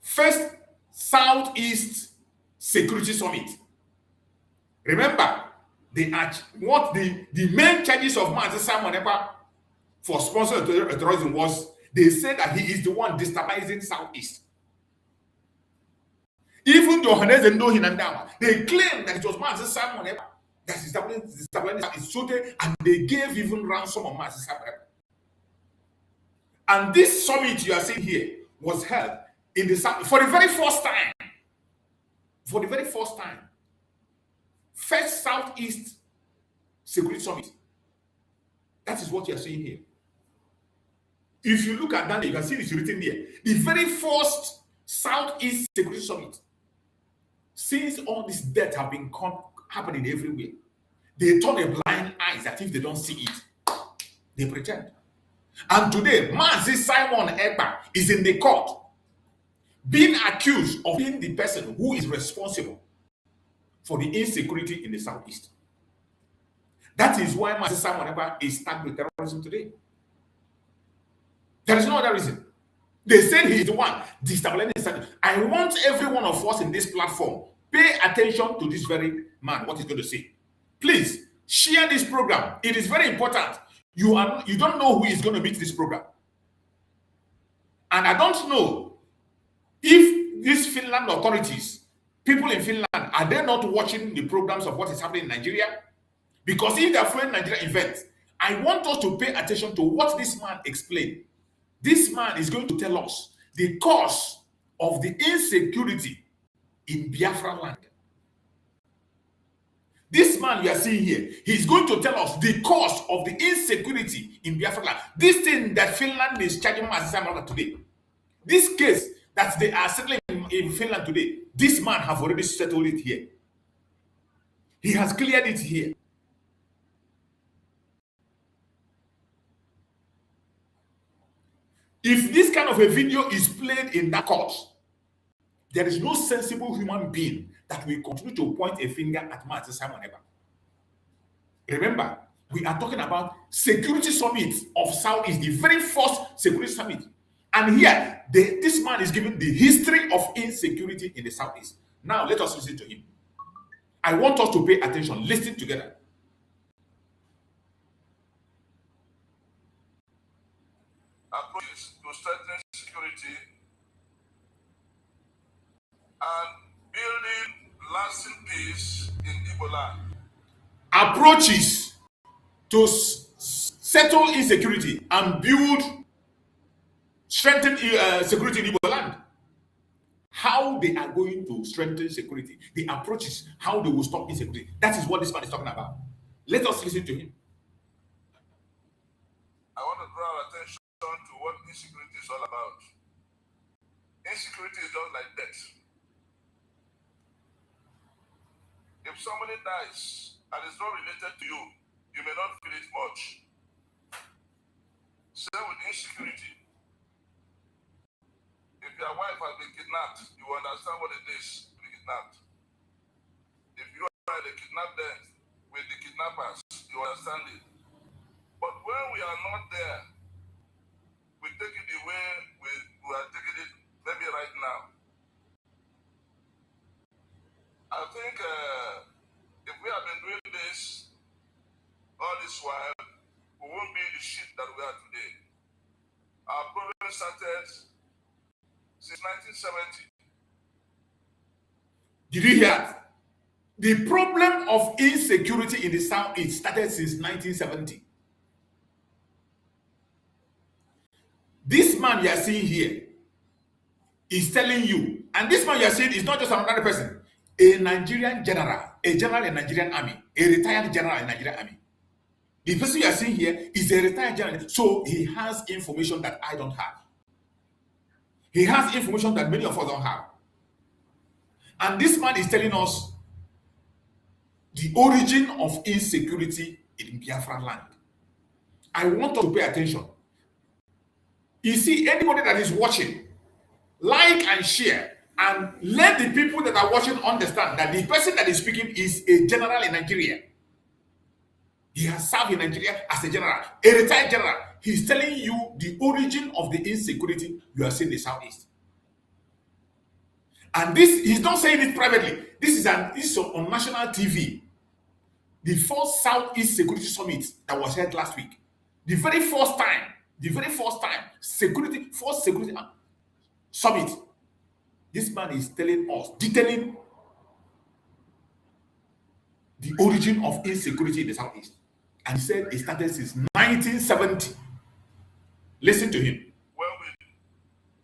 First Southeast Security Summit. Remember, the main charges of Mazi Simon Ekpa for sponsoring terrorism was they said that he is the one destabilizing Southeast. Even though they claimed that it was Mazi Simon Ekpa that is destabilizing Southeast, and they gave even ransom of Mazi Simon Ekpa. And this summit you are seeing here was held in the South for the very first time. For the very first time. First Southeast Security Summit. That is what you are seeing here. If you look at that, you can see it's written there. The very first Southeast Security Summit. Since all this death have been happening everywhere, they turn a blind eye as if they don't see it. They pretend. And today, Mazi Simon Ekpa is in the court, being accused of being the person who is responsible for the insecurity in the Southeast. That is why Mazi Simon Ekpa is tagged with terrorism today. There is no other reason. They said he is the one destabilizing. I want every one of us in this platform pay attention to this very man, what he's going to say. Please share this program. It is very important. You don't know who is going to meet this program. And I don't know if these Finland authorities, people in Finland, are they not watching the programs of what is happening in Nigeria? Because if they are following Nigeria events, I want us to pay attention to what this man explained. This man is going to tell us the cause of the insecurity in Biafra land. This man you are seeing here, he's going to tell us the cause of the insecurity in Biafra land. This thing that Finland is charging Mazi Simon today, this case that they are settling in Finland today, this man have already settled it here. He has cleared it here. If this kind of a video is played in that court, there is no sensible human being that will continue to point a finger at Mazi Simon Ekpa. Remember, we are talking about security summit of Southeast, the very first security summit. And here, this man is giving the history of insecurity in the Southeast. Now, let us listen to him. I want us to pay attention. Listen together. Approaches to strengthen security and building lasting peace in Igbo land. Approaches to settle insecurity and build, strengthen security in Igbo land. How they are going to strengthen security, the approaches, how they will stop insecurity. That is what this man is talking about. Let us listen to him. I want to draw our attention to what insecurity is all about. Insecurity is just like death. If somebody dies and is not related to you, you may not feel it much. Same with insecurity. If your wife has been kidnapped, you understand what it is to be kidnapped. If you are the kidnapped with the kidnappers, you understand it. But when we are not there, we take it the way we are taking it maybe right now. I think if we have been doing this all this while, we won't be the shit that we are today. Our problem started since 1970. Did you hear that? The problem of insecurity in the South started since 1970. This man you are seeing here is telling you, and this man you are seeing is not just another person, a Nigerian general, a general in Nigerian army, a retired general in Nigerian army. The person you are seeing here is a retired general, so he has information that I don't have. He has information that many of us don't have. And this man is telling us the origin of insecurity in Biafra land. I want us to pay attention. You see, anybody that is watching, like and share, and let the people that are watching understand that the person that is speaking is a general in Nigeria. He has served in Nigeria as a general, a retired general. He's telling you the origin of the insecurity you are seeing in the Southeast. And this, he's not saying it privately. This is on national TV. The first Southeast Security Summit that was held last week. The very first time, security summit. This man is telling us, detailing the origin of insecurity in the Southeast. And he said it started since 1970. Listen to him. When we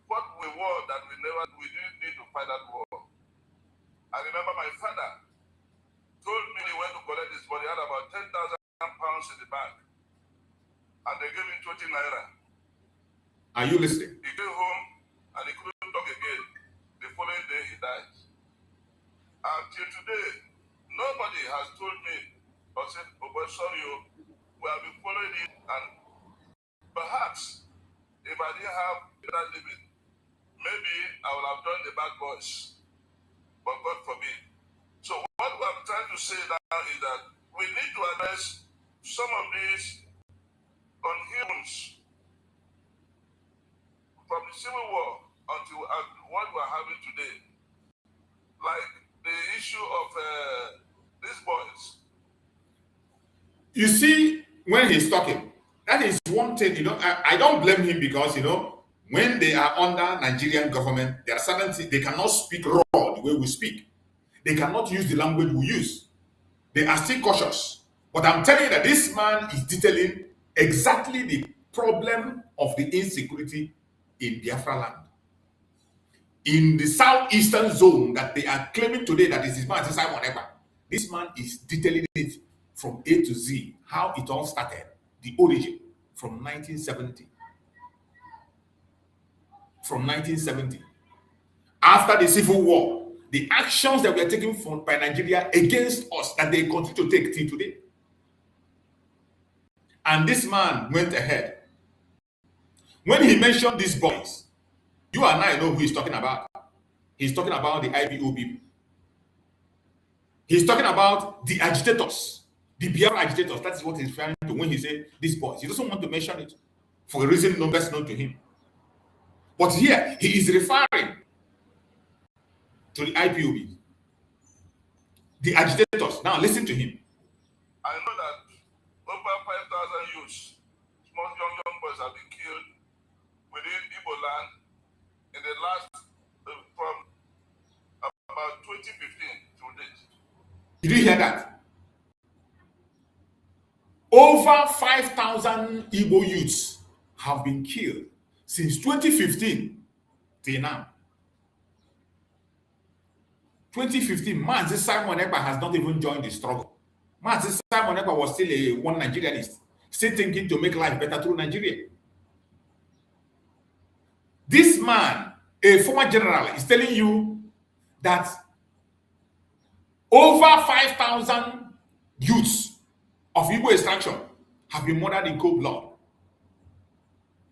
fought a war that we didn't need to fight that war. I remember my father told me he went to collect his body, he had about 10,000 pounds in the bank. And they gave him 20 naira. Are you listening? He came home and he couldn't talk again. The following day he died. Until today, nobody has told me or said, oh boy, sorry, we have been following it, and perhaps if I didn't have that living, maybe I would have joined the bad boys. But God forbid. So what I'm trying to say now is that we need to address some of these unhumans from the Civil War until what we're having today. Like the issue of these boys. You see, when he's talking, that is one thing, I don't blame him because, when they are under Nigerian government, there are certain things, they cannot speak raw the way we speak. They cannot use the language we use. They are still cautious. But I'm telling you that this man is detailing exactly the problem of the insecurity in Biafra land. In the southeastern zone that they are claiming today that this man is Simon Ekpa. This man is detailing it from A to Z, how it all started, the origin from 1970. From 1970. After the Civil War, the actions that were taken by Nigeria against us that they continue to take till today. And this man went ahead. When he mentioned these boys, you and I know who he's talking about. He's talking about the IPO people. He's talking about the agitators, the Biafra agitators. That is what he's referring to when he said these boys. He doesn't want to mention it for a reason no best known to him. But here, he is referring to the IPOB, the agitators. Now, listen to him. I know that over 5,000 youths, small young boys have been killed within Igbo land in the last, from about 2015 to date. Did you hear that? Over Over 5,000 Igbo youths have been killed since 2015 till now. 2015, Mazi Simon Ekpa has not even joined the struggle. Mazi Simon Ekpa was still a one Nigerianist, still thinking to make life better through Nigeria. This man, a former general, is telling you that over 5,000 youths of Igbo extraction have been murdered in cold blood.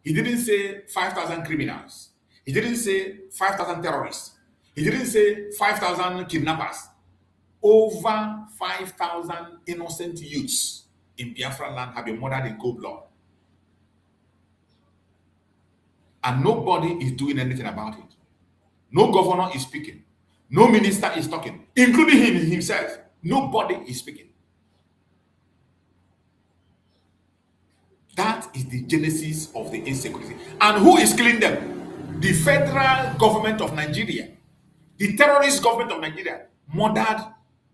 He didn't say 5,000 criminals. He didn't say 5,000 terrorists. He didn't say 5,000 kidnappers. Over 5,000 innocent youths in Biafra land have been murdered in cold blood. And nobody is doing anything about it. No governor is speaking. No minister is talking, including him himself. Nobody is speaking. That is the genesis of the insecurity. And who is killing them? The federal government of Nigeria. The terrorist government of Nigeria murdered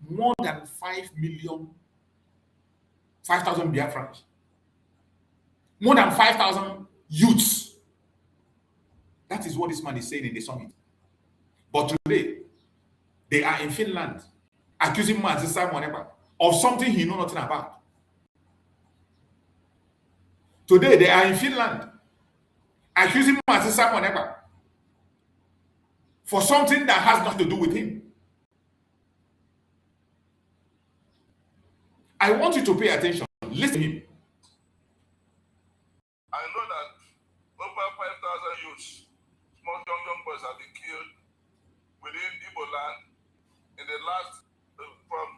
more than 5,000 Biafrans. More than 5,000 youths. That is what this man is saying in the summit. But today, they are in Finland accusing Mazi Simon Ekpa of something he knows nothing about. Today, they are in Finland accusing Mazi Simon Ekpa for something that has nothing to do with him. I want you to pay attention. Listen to him. I know that over 5,000 youths, small young boys have been killed within Igbo land in the last, from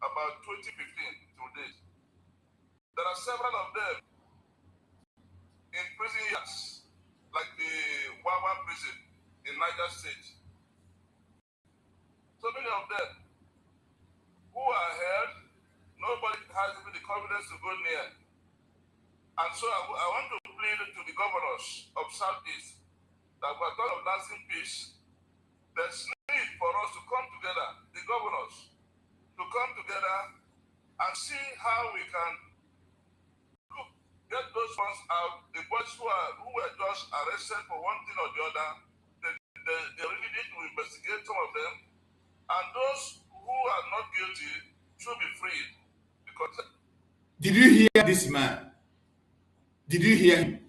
about 2015 to date. There are several of them in prison years, like the Wawa prison in Niger State. So many of them who are held, nobody has even the confidence to go near. And so I want to plead to the governors of Southeast that we're talking of lasting peace. There's need for us to come together, the governors, to come together and see how we can get those ones out. The boys who were just arrested for one thing or the other, they really need to investigate some of them. And those who are not guilty should be freed. Because did you hear this man? Did you hear him?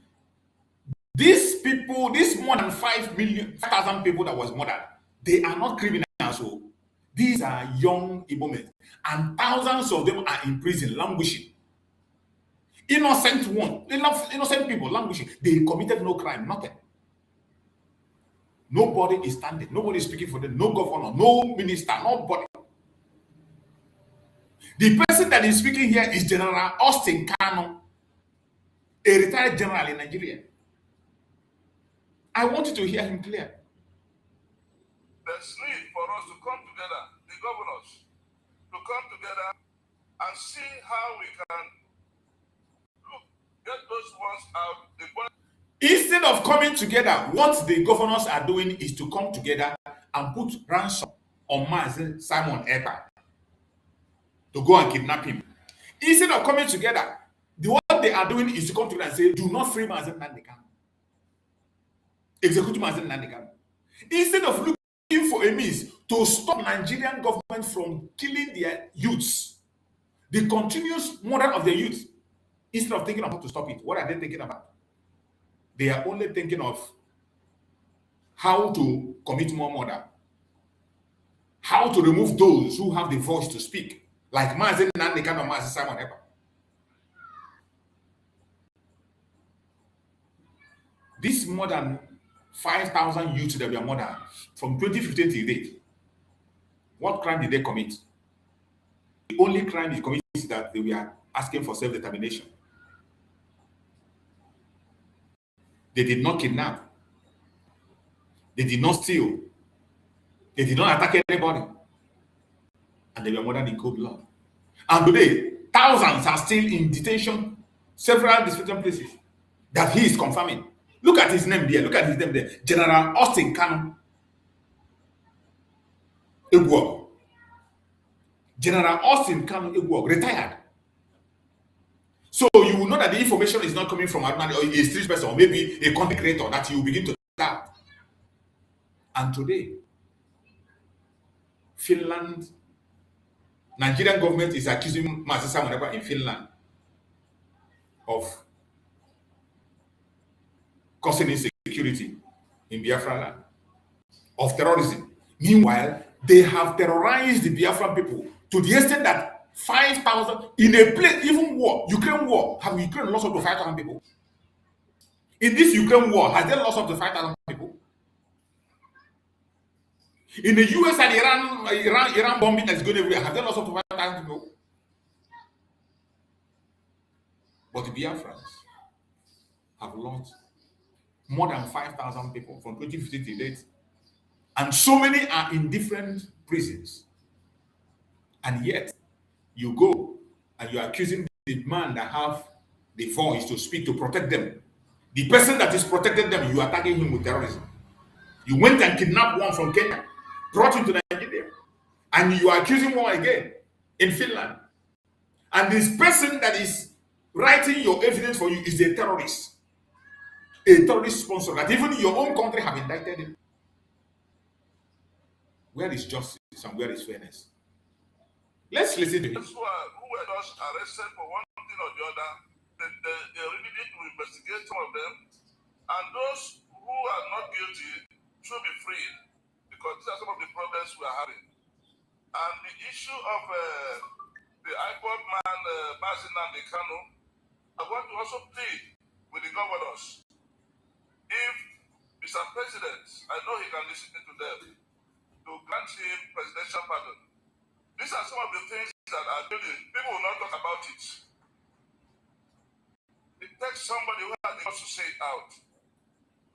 These people, these more than 5,000 people that was murdered, they are not criminals. So these are young Igbo men, and thousands of them are in prison, languishing. Innocent people languishing. They committed no crime, nothing. Nobody is standing. Nobody is speaking for them. No governor, no minister, nobody. The person that is speaking here is General Austin Kano, a retired general in Nigeria. I want you to hear him clear. There's need for us to come together, the governors, to come together and see how we can get those ones out. Instead of coming together, what the governors are doing is to come together and put ransom on Mazi Simon Ekpa to go and kidnap him. Instead of coming together, what they are doing is to come together and say, do not free Mazi Nandekano. Execute Mazi Nandekano. Instead of looking for a means to stop Nigerian government from killing their youths, the continuous murder of their youth, instead of thinking about how to stop it, what are they thinking about? They are only thinking of how to commit more murder, how to remove those who have the voice to speak, like Mazi Nandekano and Mazi Simon Ekpa. This more than 5,000 youths that were murdered from 2015 to date, what crime did they commit? The only crime they committed is that they were asking for self-determination. They did not kidnap. They did not steal. They did not attack anybody. And they were murdered in cold blood. And today, thousands are still in detention, several different places, that he is confirming. Look at his name there. Look at his name there. General Austin Kano Egwuog. General Austin Kano Egwuog, retired. So you will know that the information is not coming from a street person or maybe a content creator that you begin to doubt. And today, Finland, Nigerian government is accusing Masisa Moneba in Finland of causing insecurity in Biafra land, of terrorism. Meanwhile, they have terrorized the Biafran people to the extent that 5,000 in a place, even war, Ukraine war, have Ukraine lost up to 5,000 people? In this Ukraine war, has they lost up to 5,000 people? In the US and Iran bombing that's going everywhere, have they lost up to 5,000 people? But the Biafrans have lost more than 5,000 people from 2015 to date. And so many are in different prisons. And yet, you go and you're accusing the man that have the voice to speak to protect them. The person that is protecting them, you are attacking him with terrorism. You went and kidnapped one from Kenya, brought him to Nigeria, and you are accusing one again in Finland. And this person that is writing your evidence for you is a terrorist sponsor that even your own country have indicted him. Where is justice and where is fairness? Let's listen to him. Those who were just arrested for one thing or the other, they really need to investigate some of them. And those who are not guilty should be freed, because these are some of the problems we are having. And the issue of the IPOD man, Mazinan Dekano, I want to also plead with the governors. If Mr. President, I know he can listen to them, to grant him presidential pardon. These are some of the things that are doing. People will not talk about it. It takes somebody who has the guts to say it out.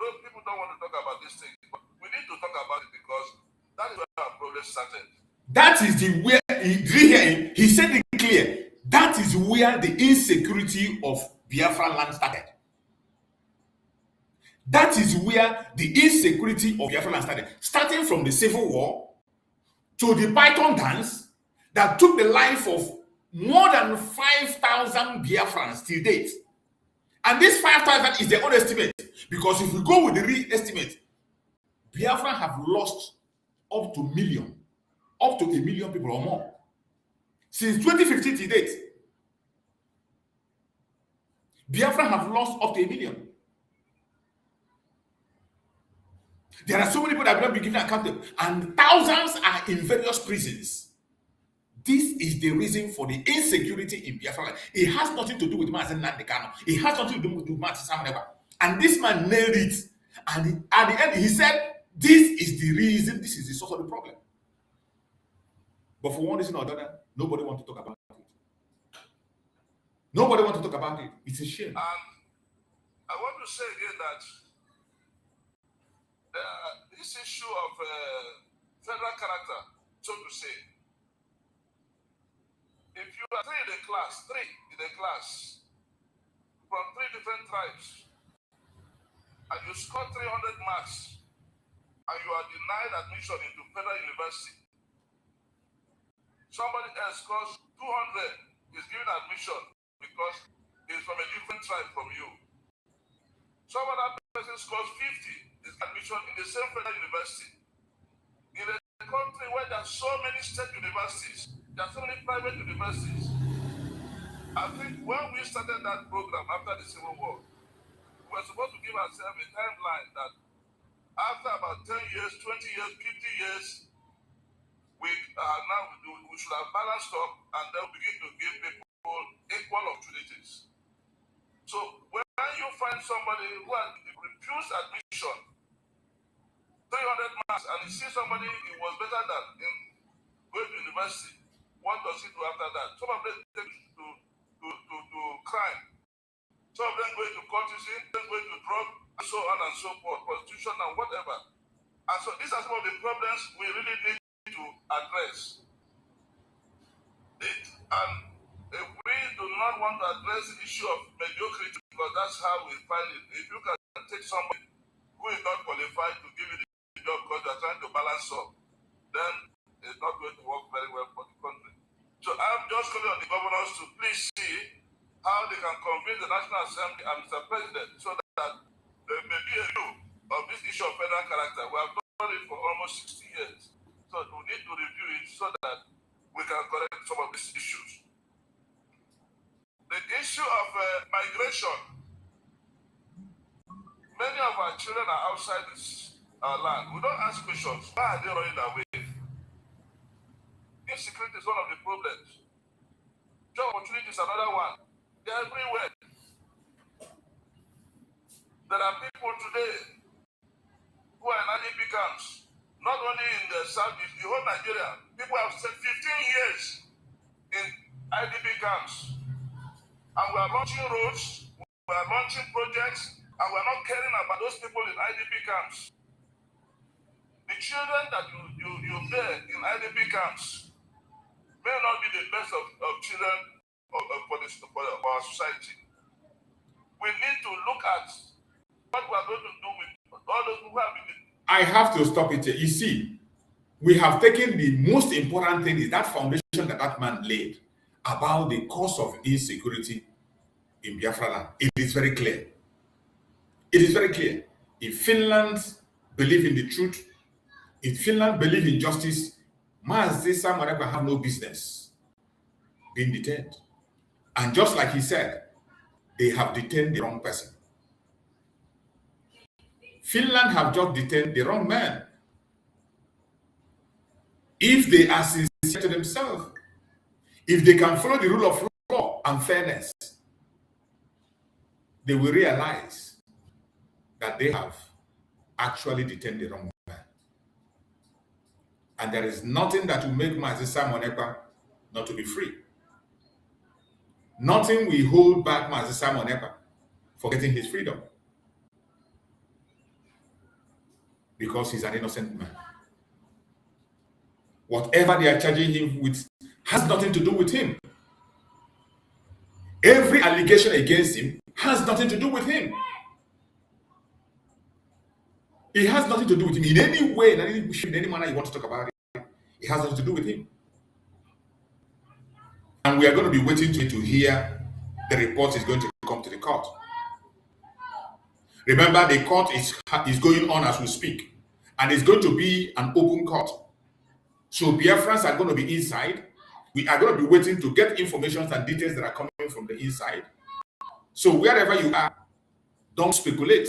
Those people don't want to talk about this thing, but we need to talk about it because that is where our problem started. That is the where he said it clear. That is where the insecurity of Biafra land started. That is where the insecurity of Biafra land started. Starting from the Civil War to the Python dance that took the life of more than 5,000 Biafrans till date. And this 5,000 is their own estimate, because if we go with the real estimate, Biafra have lost up to a million people or more since 2015 to date. Biafra have lost up to 1 million. There are so many people that will not be given account, and thousands are in various prisons. This is the reason for the insecurity in Biafra. It has nothing to do with Mazen Nandekano. It has nothing to do with Mazen Samaneba. And this man nailed it. And at the end, he said, this is the reason, this is the source of the problem. But for one reason or another, nobody wants to talk about it. Nobody wants to talk about it. It's a shame. And I want to say again that this issue of federal character, so to say, if you are three in a class, from 3 different tribes, and you score 300 marks, and you are denied admission into federal university, somebody else scores 200, is given admission because he is from a different tribe from you. Some other person scores 50, is admission in the same federal university. In a country where there are so many state universities, there are so many private universities. I think when we started that program after the Civil War, we were supposed to give ourselves a timeline that after about 10 years, 20 years, 50 years, we should have balanced up and then begin to give people equal opportunities. So when you find somebody who has refused admission, 300 marks, and you see somebody who was better than in going to university, what does he do after that? Some of them take to crime. Some of them go into cultism, some go into drug, and so on and so forth, prostitution and whatever. And so these are some of the problems we really need to address. And if we do not want to address the issue of mediocrity, because that's how we find it. If you can take somebody who is not qualified to give you the job because they're trying to balance up, then it's not going to work very well for the country. So I'm just calling on the governors to please see how they can convince the National Assembly and Mr. President so that there may be a review of this issue of federal character. We have done it for almost 60 years. So we need to review it so that we can correct some of these issues. The issue of migration. Many of our children are outside this land. We don't ask questions. Why are they running away? Insecurity is one of the problems. Job opportunity is another one. They're everywhere. There are people today who are in IDP camps, not only in the south, the whole Nigeria. People have spent 15 years in IDP camps. And we are launching roads, we are launching projects, and we are not caring about those people in IDP camps. The children that you bear in IDP camps may not be the best of children for our society. We need to look at what we are going to do with all those who have been. I have to stop it here. You see, we have taken the most important thing is that foundation that man laid about the cause of insecurity in Biafra land. It is very clear. It is very clear. If Finland believe in the truth, if Finland believe in justice, Mazi Simon Ekpa have no business being detained. And just like he said, they have detained the wrong person. Finland have just detained the wrong man. If they are sincere to themselves, if they can follow the rule of law and fairness, they will realize that they have actually detained the wrong man. And there is nothing that will make Mazi Simon Ekpa not to be free. Nothing will hold back Mazi Simon Ekpa for getting his freedom. Because he's an innocent man. Whatever they are charging him with has nothing to do with him. Every allegation against him has nothing to do with him. It has nothing to do with him in any way, in any manner you want to talk about it. It has nothing to do with him. And we are going to be waiting to hear the report is going to come to the court. Remember, the court is going on as we speak, and it's going to be an open court. So BIAFRANS are going to be inside. We are going to be waiting to get information and details that are coming from the inside. So wherever you are, don't speculate.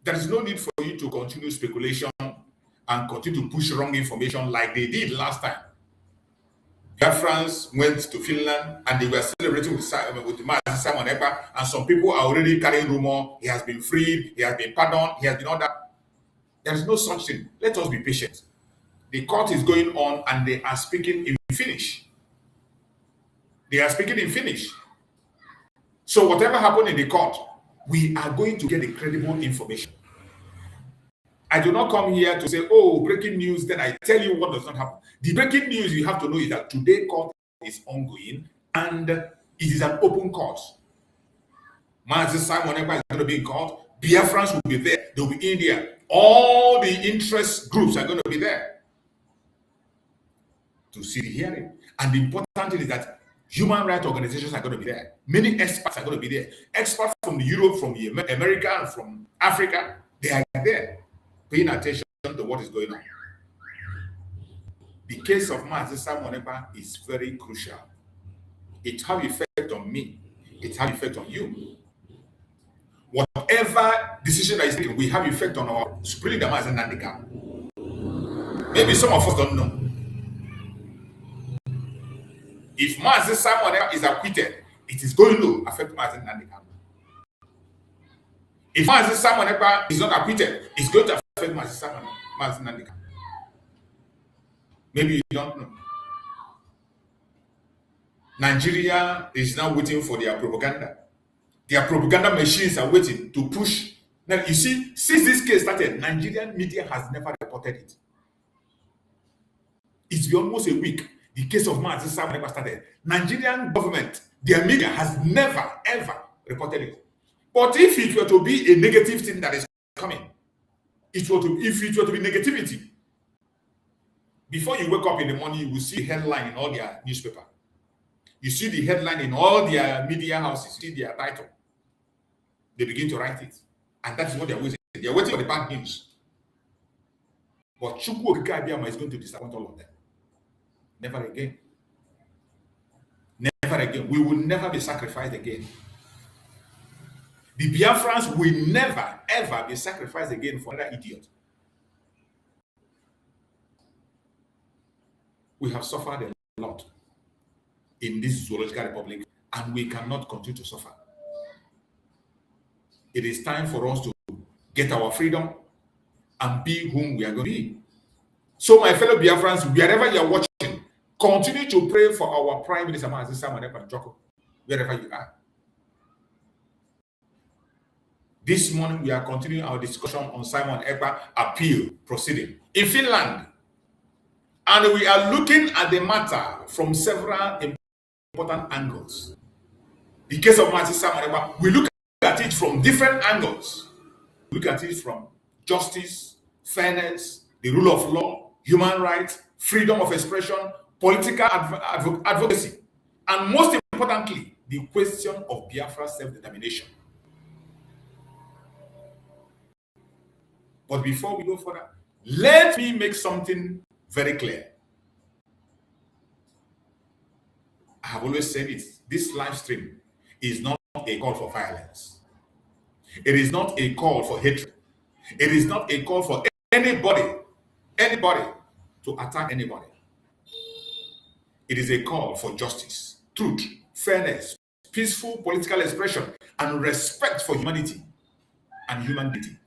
There is no need for you to continue speculation and continue to push wrong information like they did last time. BIAFRANS went to Finland and they were celebrating with Mazi Simon Ekpa, and some people are already carrying rumor. He has been freed, he has been pardoned, he has been all that. There is no such thing. Let us be patient. The court is going on and they are speaking in Finnish. They are speaking in Finnish. So whatever happened in the court, we are going to get the credible information. I do not come here to say, oh, breaking news, then I tell you what does not happen. The breaking news you have to know is that today court is ongoing and it is an open court. Mazi Simon Ekpa is going to be in court. BIAFRANS will be there. They will be in there. All the interest groups are going to be there to see the hearing. And the important thing is that human rights organizations are going to be there. Many experts are going to be there. Experts from Europe, from America, and from Africa, they are there paying attention to what is going on. The case of Mazi Simon Ekpa is very crucial. It has effect on me. It has effect on you. Whatever decision that is taken, we have effect on our Supreme Leader Mazi Nnamdi. Maybe some of us don't know. If Mazi Simon Ekpa is acquitted, it is going to affect Mazi Nnamdi. If Mazi Simon Ekpa is not acquitted, it's going to affect Mazi Nnamdi. Maybe you don't know. Nigeria is now waiting for their propaganda. Their propaganda machines are waiting to push. Now, you see, since this case started, Nigerian media has never reported it. It's been almost a week. The case of Mazi Simon Ekpa started. Nigerian government, their media has never, ever reported it. But if it were to be a negative thing that is coming, if it were to be negativity, before you wake up in the morning, you will see a headline in all their newspaper. You see the headline in all their media houses, you see their title. They begin to write it. And that is what they're waiting. They're waiting for the bad news. But Chukwu Okike Abiyama is going to disappoint all of them. Never again. Never again. We will never be sacrificed again. The Biafrans will never, ever be sacrificed again for another idiot. We have suffered a lot in this zoological republic, and we cannot continue to suffer. It is time for us to get our freedom and be whom we are going to be. So, my fellow Biafrans, wherever you are watching, continue to pray for our Prime Minister, Simon Ekpa Njoko, wherever you are. This morning, we are continuing our discussion on Simon Ekpa appeal proceeding in Finland. And we are looking at the matter from several important angles. The case of Simon Ekpa, we look at it from different angles. We look at it from justice, fairness, the rule of law, human rights, freedom of expression, political advocacy, and most importantly, the question of Biafra self-determination. But before we go further, let me make something very clear. I have always said it. This live stream is not a call for violence. It is not a call for hatred. It is not a call for anybody to attack anybody. It is a call for justice, truth, fairness, peaceful political expression, and respect for humanity and human dignity.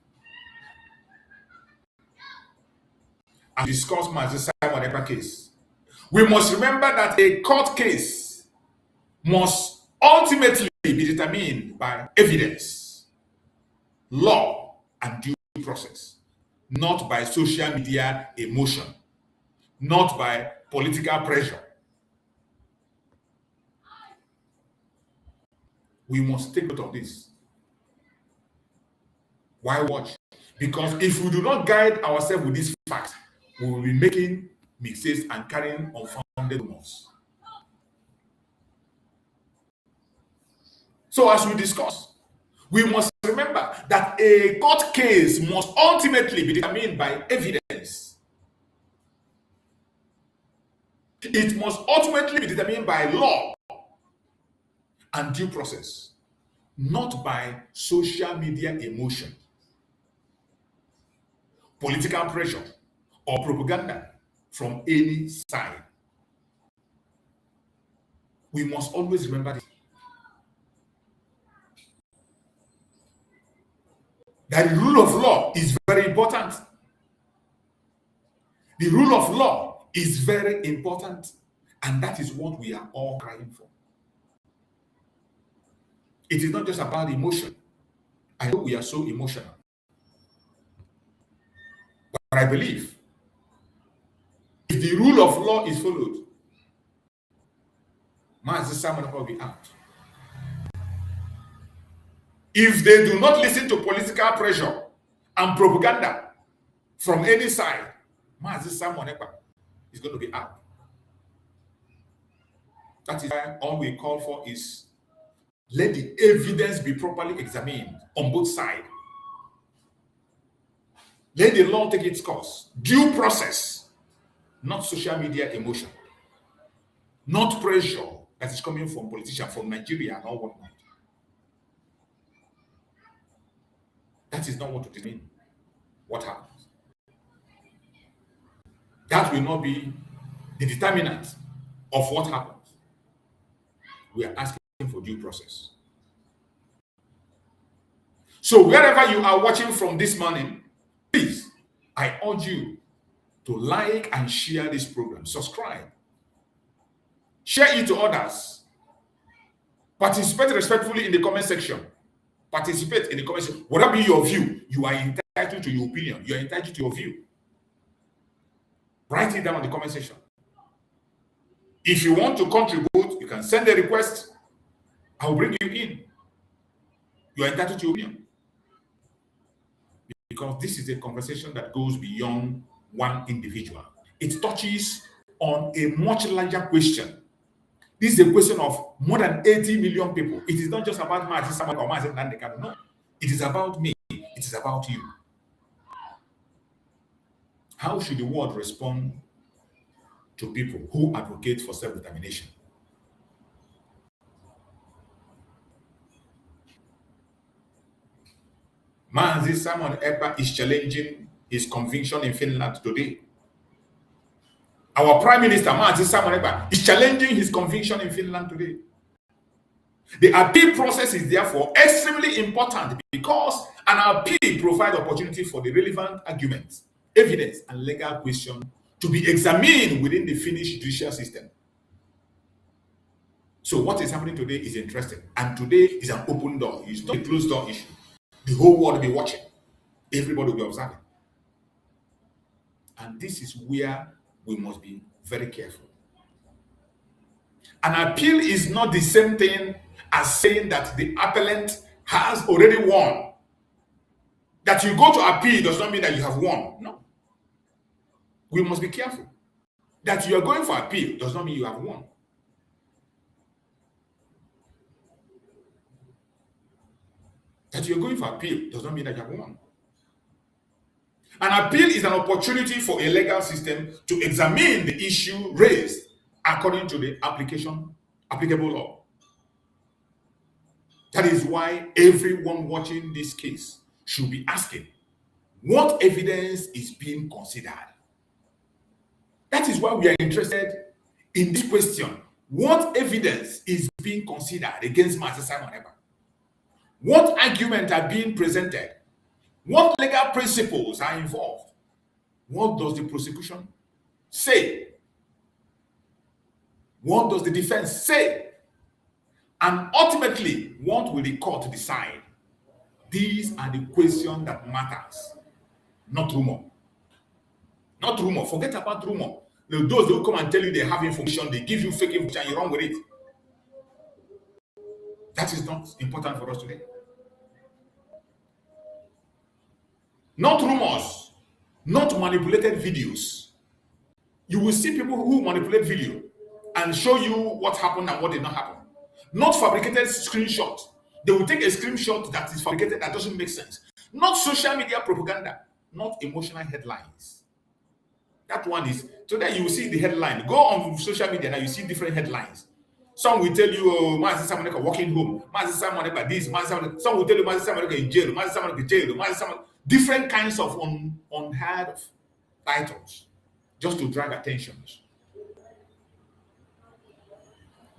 And discuss Mazi Simon Ekpa case. We must remember that a court case must ultimately be determined by evidence, law, and due process, not by social media emotion, not by political pressure. We must take note of this. Why watch? Because if we do not guide ourselves with these facts, we will be making mistakes and carrying unfounded rumors. So as we discuss, we must remember that a court case must ultimately be determined by evidence. It must ultimately be determined by law and due process, not by social media emotion, political pressure, or propaganda from any side. We must always remember this. That the rule of law is very important. The rule of law is very important, and that is what we are all crying for. It is not just about emotion. I know we are so emotional, but I believe if the rule of law is followed, Mazi Simon Ekpa will be out. If they do not listen to political pressure and propaganda from any side, Mazi Simon Ekpa is going to be out. That is why all we call for is let the evidence be properly examined on both sides. Let the law take its course. Due process, not social media emotion, not pressure that is coming from politicians from Nigeria and all whatnot. That is not what to determine what happens. That will not be the determinant of what happens. We are asking for due process. So wherever you are watching from this morning, please, I urge you to like and share this program. Subscribe. Share it to others. Participate respectfully in the comment section. Participate in the comment section. Whatever be your view, you are entitled to your opinion. You are entitled to your view. Write it down in the comment section. If you want to contribute, you can send a request. I will bring you in. You are entitled to your opinion. Because this is a conversation that goes beyond one individual. It touches on a much larger question This is a question of more than 80 million people. It is not just about Mazi Simon or Mazi Nandekano. No, it is about me. It is about you. How should the world respond to people who advocate for self-determination? Mazi Simon Ekpa is challenging his conviction in Finland today. Our Prime Minister, Mazi Simon Ekpa, is challenging his conviction in Finland today. The appeal process is therefore extremely important because an appeal provides opportunity for the relevant arguments, evidence, and legal question to be examined within the Finnish judicial system. So what is happening today is interesting. And today is an open door. It's not a closed door issue. The whole world will be watching. Everybody will be observing. And this is where we must be very careful. An appeal is not the same thing as saying that the appellant has already won. That you go to appeal does not mean that you have won. No. We must be careful. That you are going for appeal does not mean you have won. That you are going for appeal does not mean that you have won. An appeal is an opportunity for a legal system to examine the issue raised according to the applicable law. That is why everyone watching this case should be asking, what evidence is being considered? That is why we are interested in this question. What evidence is being considered against Mazi Simon Ekpa? What arguments are being presented? What legal principles are involved? What does the prosecution say? What does the defense say? And ultimately, what will the court decide? These are the questions that matters, not rumor. Not rumor. Forget about rumor. Those who come and tell you they have information, they give you fake information, and you run with it. That is not important for us today. Not rumors, not manipulated videos. You will see people who manipulate video and show you what happened and what did not happen. Not fabricated screenshots. They will take a screenshot that is fabricated, that doesn't make sense. Not social media propaganda, not emotional headlines. That one is, today you will see the headline. Go on social media and you see different headlines. Some will tell you, oh, Mazi Simon Ekpa walking home, Mazi Simon Ekpa this, Mazi Simon. Some will tell you Mazi Simon Ekpa in jail, Mazi Simon Ekpa in jail, Mazi Simon. Different kinds of unheard of titles, just to drag attention.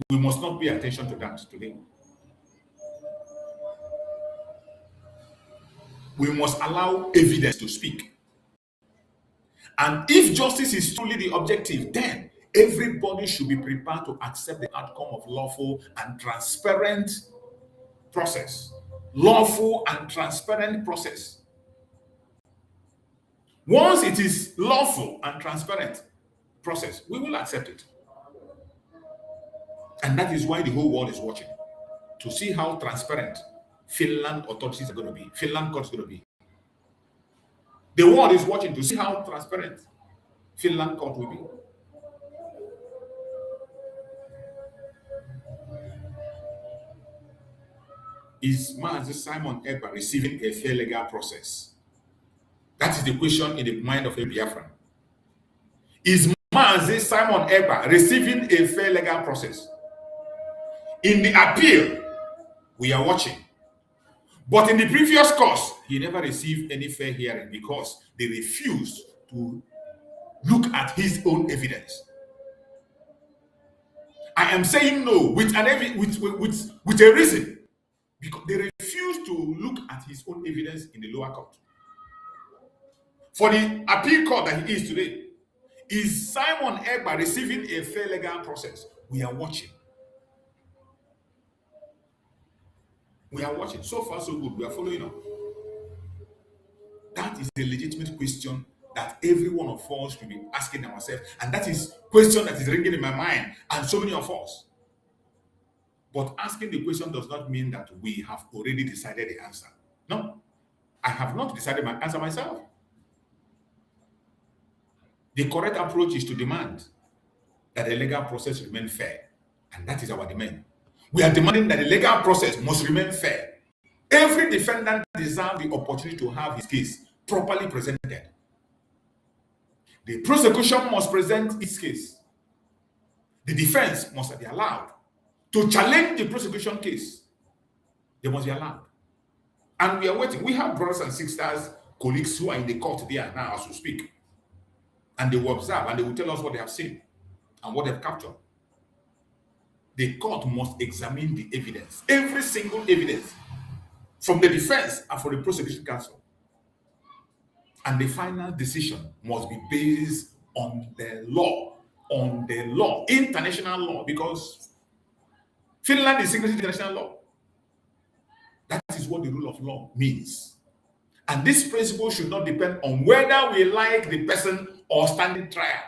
We must not pay attention to that today. We must allow evidence to speak. And if justice is truly the objective, then everybody should be prepared to accept the outcome of lawful and transparent process. Lawful and transparent process. Once it is lawful and transparent process, we will accept it. And that is why the whole world is watching, to see how transparent Finland authorities are going to be, Finland court is going to be. The world is watching to see how transparent Finland court will be. Is Mazi Simon Ekpa receiving a fair legal process? That is the question in the mind of a BIAFRAN. Is Mazi Simon Ekpa receiving a fair legal process? In the appeal, we are watching. But in the previous case, he never received any fair hearing because they refused to look at his own evidence. I am saying no with a reason, because they refused to look at his own evidence in the lower court. For the appeal court that he is today, is Simon Ekpa receiving a fair legal process? We are watching. We are watching. So far, so good. We are following up. That is a legitimate question that every one of us should be asking ourselves. And that is a question that is ringing in my mind and so many of us. But asking the question does not mean that we have already decided the answer. No. I have not decided my answer myself. The correct approach is to demand that the legal process remain fair And that is our demand. We are demanding that the legal process must remain fair. Every defendant deserves the opportunity to have his case properly presented. The prosecution must present its case. The defense must be allowed to challenge the prosecution case. They must be allowed. And we are waiting. We have brothers and sisters, colleagues who are in the court there now as we speak. And they will observe and they will tell us what they have seen and what they have captured. The court must examine the evidence, every single evidence, from the defense and from the prosecution counsel. And the final decision must be based on the law, international law, because Finland is signatory to international law. That is what the rule of law means. And this principle should not depend on whether we like the person or standing trial.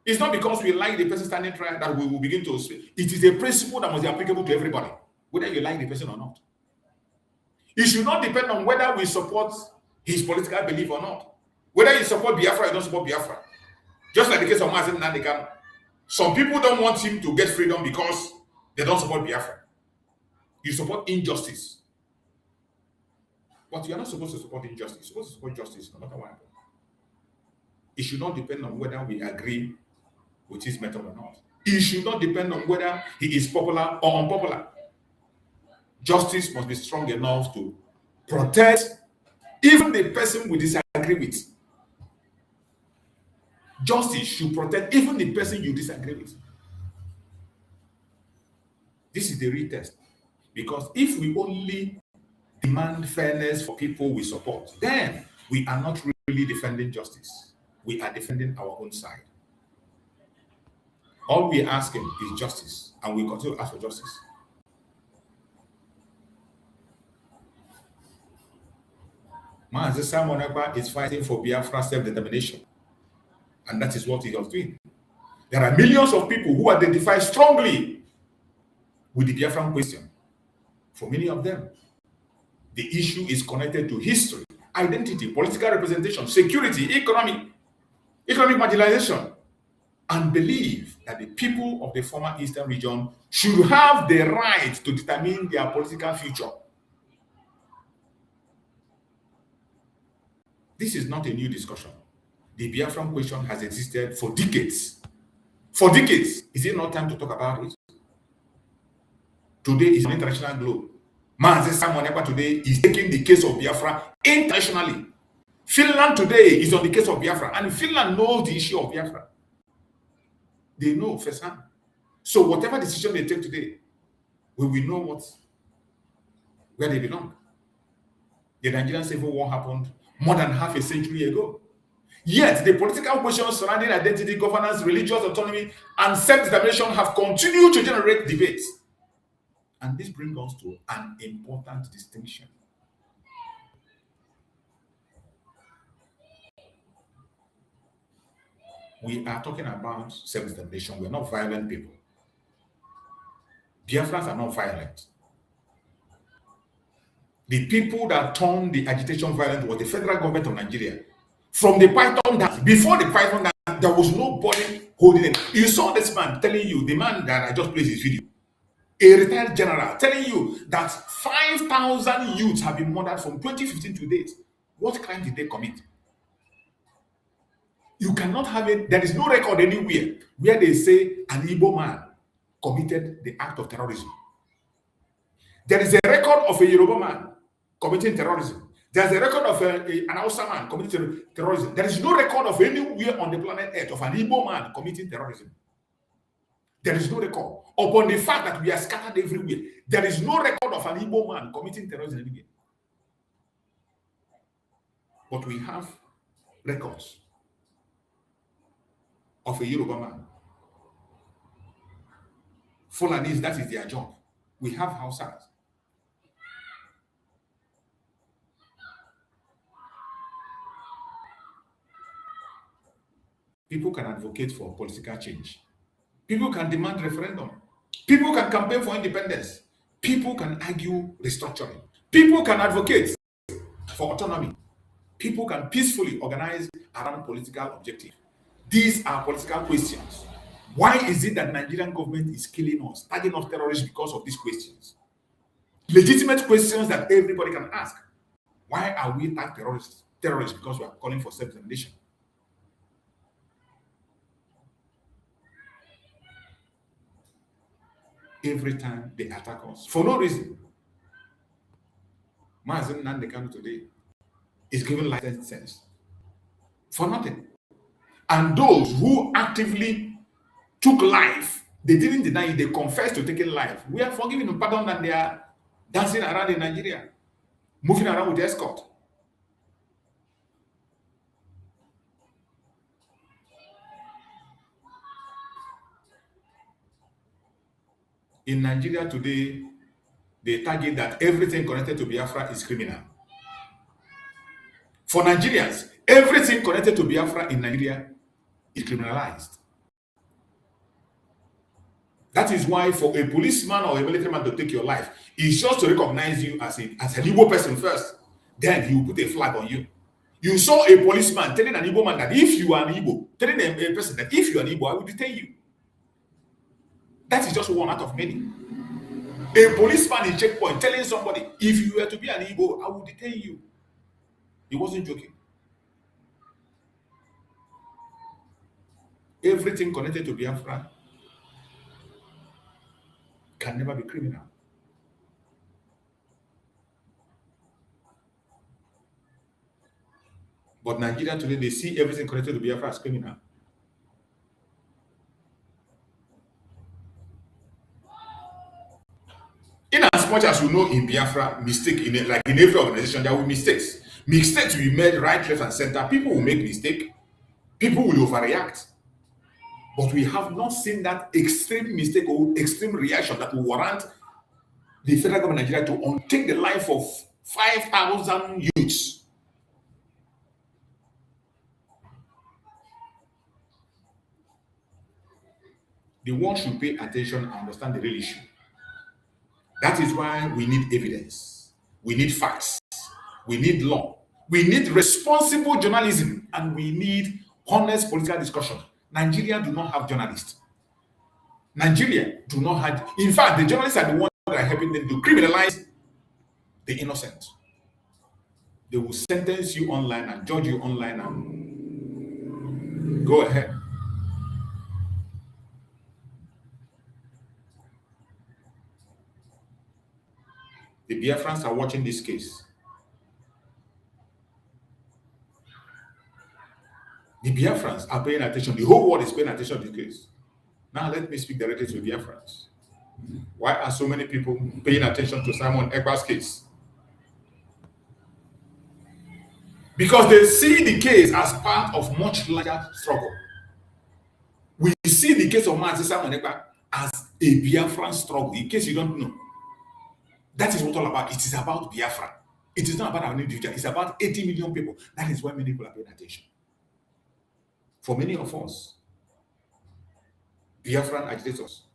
It's not because we like the person standing trial that we will begin to speak. It is a principle that must be applicable to everybody, whether you like the person or not. It should not depend on whether we support his political belief or not. Whether you support Biafra or you don't support Biafra. Just like the case of Mazen Nandekano. Some people don't want him to get freedom because they don't support Biafra. You support injustice. But you are not supposed to support injustice. You're supposed to support justice, no matter what happens. It should not depend on whether we agree with his method or not. It should not depend on whether he is popular or unpopular. Justice must be strong enough to protect even the person we disagree with. Justice should protect even the person you disagree with. This is the real test. Because if we only demand fairness for people we support, then we are not really defending justice. We are defending our own side. All we are asking is justice, and we continue to ask for justice. Mazi Simon Ekpa is fighting for Biafra self-determination, and that is what he was doing. There are millions of people who identify strongly with the Biafran question. For many of them, the issue is connected to history, identity, political representation, security, economic marginalization, and believe that the people of the former Eastern region should have the right to determine their political future. This is not a new discussion. The Biafran question has existed for decades. For decades. Is it not time to talk about it? Today is an international globe. Mazi Simon Ekpa today is taking the case of Biafra internationally. Finland today is on the case of Biafra, and Finland knows the issue of Biafra. They know firsthand. So whatever decision they take today, we will know where they belong. The Nigerian Civil War happened more than half a century ago. Yet the political questions surrounding identity, governance, religious autonomy, and self-determination have continued to generate debates. And this brings us to an important distinction. We are talking about self-determination. We are not violent people. Biafrans are not violent. The people that turned the agitation violent was the federal government of Nigeria. From the Python dance, before the Python dance, there was nobody holding it. You saw this man telling you, the man that I just played his video, a retired general, telling you that 5,000 youths have been murdered from 2015 to date. What crime did they commit? You cannot have it. There is no record anywhere where they say an Igbo man committed the act of terrorism. There is a record of a Yoruba man committing terrorism. There is a record of an Hausa man committing terrorism. There is no record of anywhere on the planet Earth of an Igbo man committing terrorism. There is no record. Upon the fact that we are scattered everywhere, there is no record of an Igbo man committing terrorism anywhere. But we have records of a Yoruba man. Fulanis, that is their job. We have Hausas. People can advocate for political change. People can demand referendum. People can campaign for independence. People can argue restructuring. People can advocate for autonomy. People can peacefully organize around political objectives. These are political questions. Why is it that Nigerian government is killing us, tagging us terrorists because of these questions? Legitimate questions that everybody can ask. Why are we tagged terrorists? Terrorists because we are calling for self-determination. Every time they attack us for no reason. Mazen Nandekano today is given life sentence for nothing. And those who actively took life, they didn't deny it, they confessed to taking life. We are forgiving them pardon, and they are dancing around in Nigeria, moving around with escort. In Nigeria today, they target that everything connected to Biafra is criminal. For Nigerians, everything connected to Biafra in Nigeria is criminalized. That is why for a policeman or a military man to take your life, it's just to recognize you as an Igbo person first. Then he will put a flag on you. You saw a policeman telling an Igbo man that if you are an Igbo, telling a person that if you are an Igbo, I will detain you. That is just one out of many. A policeman in checkpoint telling somebody, if you were to be an Igbo, I will detain you. He wasn't joking. Everything connected to Biafra can never be criminal. But Nigeria today, they see everything connected to Biafra as criminal. In as much as we know in Biafra, mistake in it, like in every organization, there will be mistakes. Mistakes will be made right, left, and center. People will make mistake. People will overreact. But we have not seen that extreme mistake or extreme reaction that will warrant the federal government of Nigeria to take the life of 5,000 youths. The world should pay attention and understand the real issue. That is why we need evidence. We need facts. We need law. We need responsible journalism. And we need honest political discussion. Nigeria do not have journalists. Nigeria do not have... In fact, the journalists are the ones that are helping them to criminalize the innocent. They will sentence you online and judge you online and go ahead. The BIAFRANS are watching this case. The BIAFRANS are paying attention. The whole world is paying attention to this case. Now let me speak directly to the BIAFRANS. Why are so many people paying attention to Simon EKPA'S case? Because they see the case as part of much larger struggle. We see the case of Simon EKPA as a BIAFRAN struggle, in case you don't know. That is what all about. It is about Biafra. It is not about our individual. It's about 80 million people. That is why many people are paying attention. For many of us, Biafran agitators,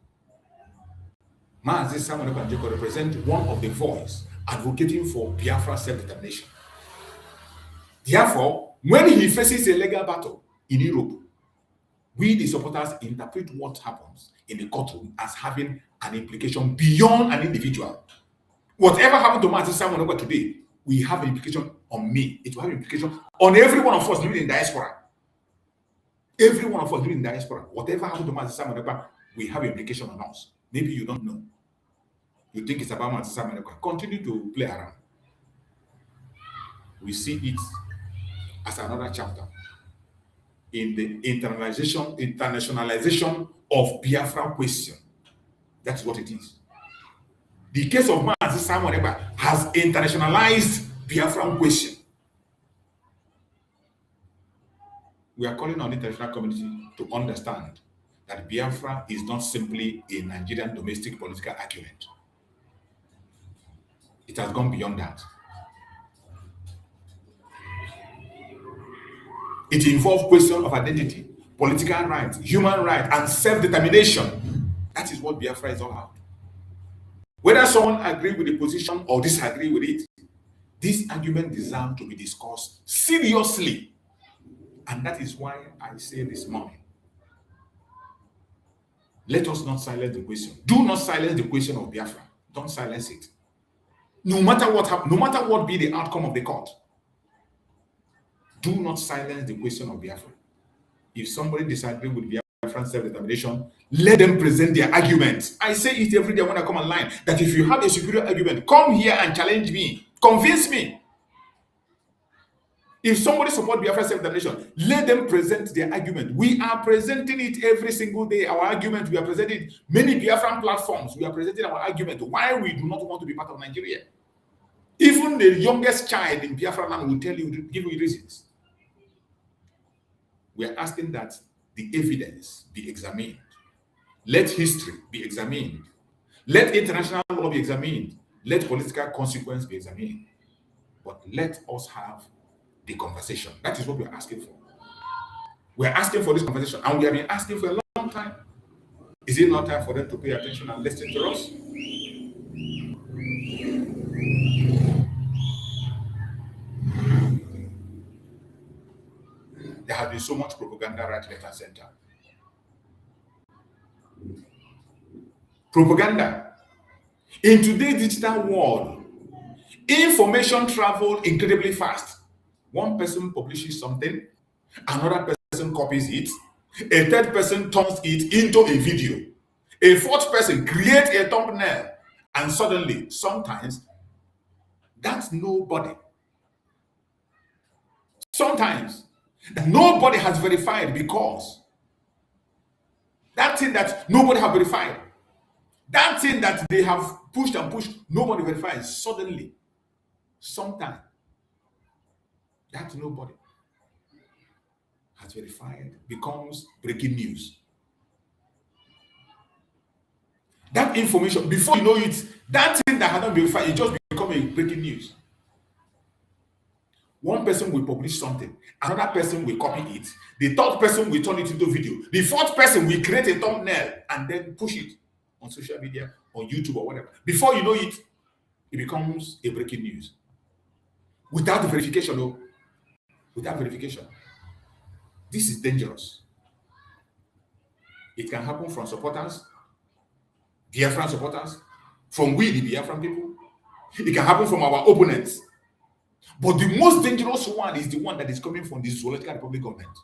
Simon EKPA represent one of the voices advocating for Biafra self-determination. Therefore, when he faces a legal battle in Europe, we, the supporters, interpret what happens in the courtroom as having an implication beyond an individual. Whatever happened to Simon EKPA today, we have an implication on me. It will have an implication on every one of us living in diaspora. Every one of us living in diaspora. Whatever happened to Simon EKPA, we have an implication on us. Maybe you don't know. You think it's about Simon EKPA. Continue to play around. We see it as another chapter in the internationalization of Biafra question. That's what it is. The case of Simon EKPA has internationalized Biafran question. We are calling on the international community to understand that Biafra is not simply a Nigerian domestic political argument. It has gone beyond that. It involves questions of identity, political rights, human rights, and self-determination. That is what Biafra is all about. Whether someone agrees with the position or disagree with it, this argument deserves to be discussed seriously And that is why I say this morning, let us not silence the question. Do not silence the question of Biafra. Don't silence it. No matter what happens, no matter what be the outcome of the court, do not silence the question of Biafra. If somebody disagrees with Biafran self-determination, let them present their arguments. I say it every day when I come online, that if you have a superior argument, come here and challenge me. Convince me. If somebody supports Biafran self-determination, let them present their argument. We are presenting it every single day. Our argument, we are presenting many Biafran platforms. We are presenting our argument why we do not want to be part of Nigeria. Even the youngest child in Biafra land will tell you, give you reasons. We are asking that the evidence be examined. Let history be examined. Let international law be examined. Let political consequence be examined. But let us have the conversation. That is what we are asking for. We are asking for this conversation, and we have been asking for a long time. Is it not time for them to pay attention and listen to us? There has been so much propaganda right, left, and center. Propaganda. In today's digital world, information travels incredibly fast. One person publishes something, another person copies it, a third person turns it into a video, a fourth person creates a thumbnail, and suddenly, sometimes, that's nobody. Sometimes, nobody has verified, because that thing that nobody has verified, that thing that they have pushed and pushed, nobody verifies. Suddenly, sometime, that nobody has verified becomes breaking news. That information, before you know it, that thing that has not been verified, it just becomes a breaking news. One person will publish something, another person will copy it, the third person will turn it into video, the fourth person will create a thumbnail and then push it on social media, on YouTube or whatever. Before you know it, it becomes a breaking news. Without verification, no. Without verification. This is dangerous. It can happen from supporters, Biafran supporters, from we, the Biafran people. It can happen from our opponents. But the most dangerous one is the one that is coming from the Zoological Republic government.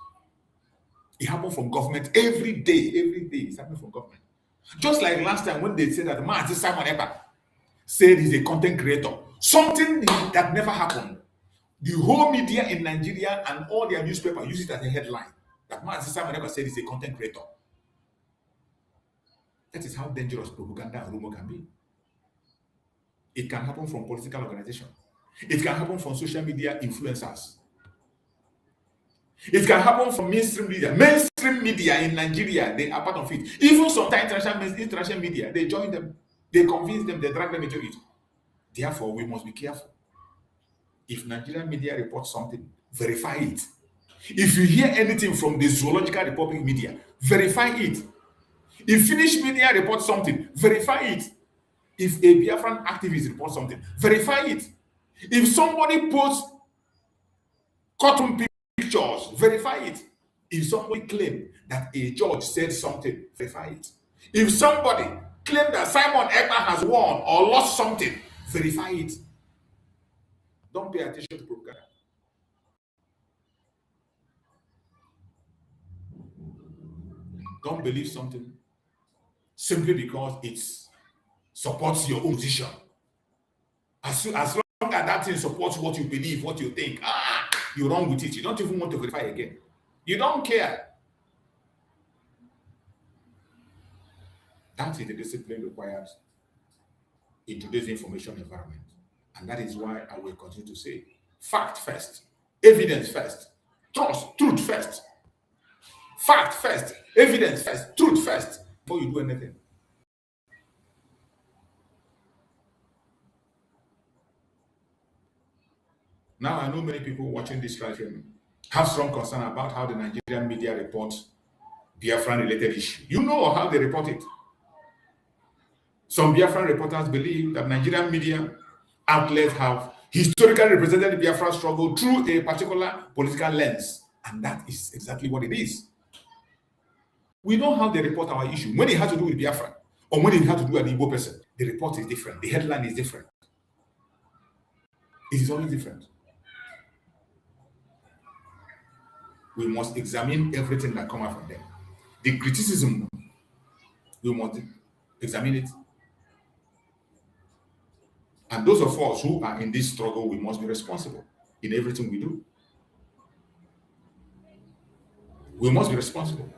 It happens from government every day. Every day it's happening from government. Just like last time when they said that Mazi Simon Ekpa said he's a content creator. Something that never happened. The whole media in Nigeria and all their newspapers use it as a headline. That Mazi Simon Ekpa said he's a content creator. That is how dangerous propaganda and rumor can be. It can happen from political organizations. It can happen from social media influencers. It can happen from mainstream media. Mainstream media in Nigeria, they are part of it. Even sometimes international media, they join them, they convince them, they drag them into it. Therefore, we must be careful. If Nigerian media reports something, verify it. If you hear anything from the Zoological Republic media, verify it. If Finnish media reports something, verify it. If a Biafran activist reports something, verify it. If somebody posts cartoon pictures, verify it. If somebody claims that a judge said something, verify it. If somebody claims that Simon Ekpa has won or lost something, verify it. Don't pay attention to propaganda. Don't believe something simply because it supports your own position. As long as that thing supports what you believe, what you think, you're wrong with it. You don't even want to verify again. You don't care. That is the discipline required in today's information environment. And that is why I will continue to say, fact first, evidence first, truth first. Fact first, evidence first, truth first, before you do anything. Now, I know many people watching this live stream have strong concern about how the Nigerian media reports Biafran-related issue. You know how they report it. Some Biafran reporters believe that Nigerian media outlets have historically represented the Biafran struggle through a particular political lens. And that is exactly what it is. We know how they report our issue. When it has to do with Biafra, or when it has to do with an Igbo person, the report is different. The headline is different. It is always different. We must examine everything that comes out from them. The criticism, we must examine it. And those of us who are in this struggle, we must be responsible in everything we do. We must be responsible.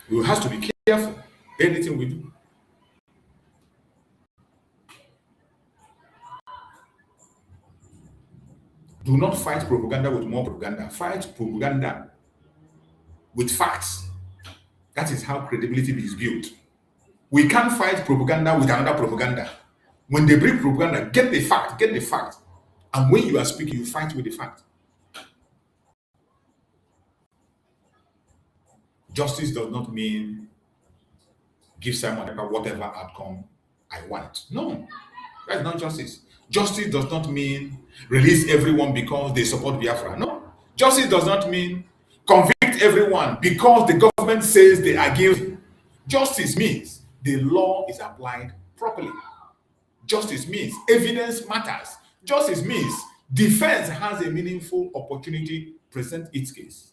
We have to be careful in anything we do. Do not fight propaganda with more propaganda. Fight propaganda with facts. That is how credibility is built. We can't fight propaganda with another propaganda. When they bring propaganda, get the fact. And when you are speaking, you fight with the fact. Justice does not mean give Simon whatever outcome I want. No, that's not justice. Justice does not mean release everyone because they support Biafra. No. Justice does not mean convict everyone because the government says they are guilty. Justice means the law is applied properly. Justice means evidence matters. Justice means defense has a meaningful opportunity to present its case.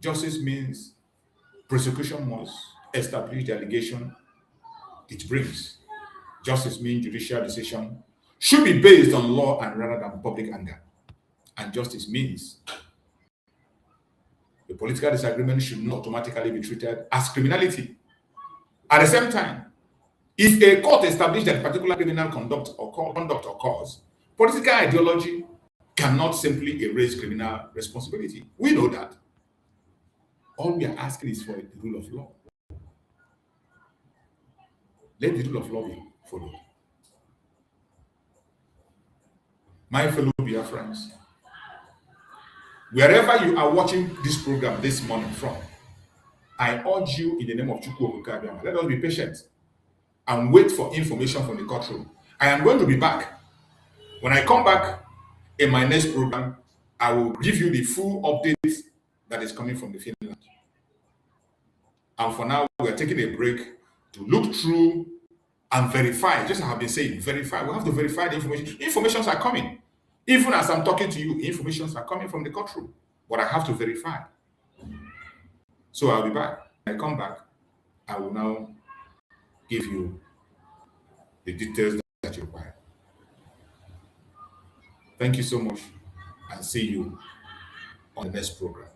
Justice means prosecution must establish the allegation it brings. Justice means judicial decision should be based on law and rather than public anger. And justice means the political disagreement should not automatically be treated as criminality. At the same time, if a court establishes that particular criminal conduct occurs, political ideology cannot simply erase criminal responsibility. We know that. All we are asking is for the rule of law. Let the rule of law be followed. My fellow BIAFRANS, wherever you are watching this program this morning from, I urge you in the name of Chukwu Okukabiyama, let us be patient and wait for information from the courtroom. I am going to be back. When I come back in my next program, I will give you the full update that is coming from the Finland. And for now, we are taking a break to look through and verify. Just as I have been saying, verify. We have to verify the information. Informations are coming. Even as I'm talking to you, informations are coming from the courtroom. But I have to verify. So I'll be back. When I come back, I will now give you the details that you require. Thank you so much, and see you on the next program.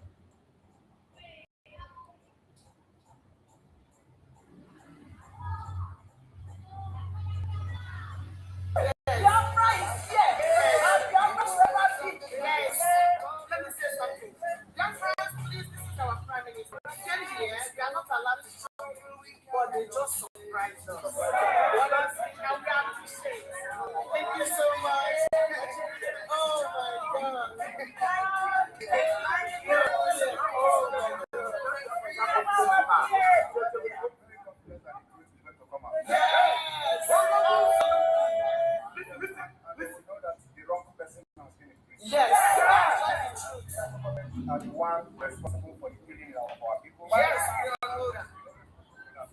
But they just surprised us. Thank you so much. Oh my God. Yes. Are the one responsible for the killing of our people. Yes.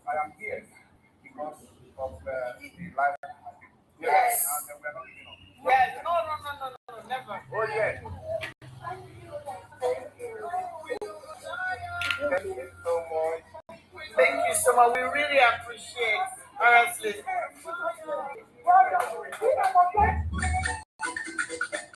I am here because of the life of my people. Yes. And we're not giving up. Yes. No, never. Oh, yeah. Thank you so much. Thank you so much. We really appreciate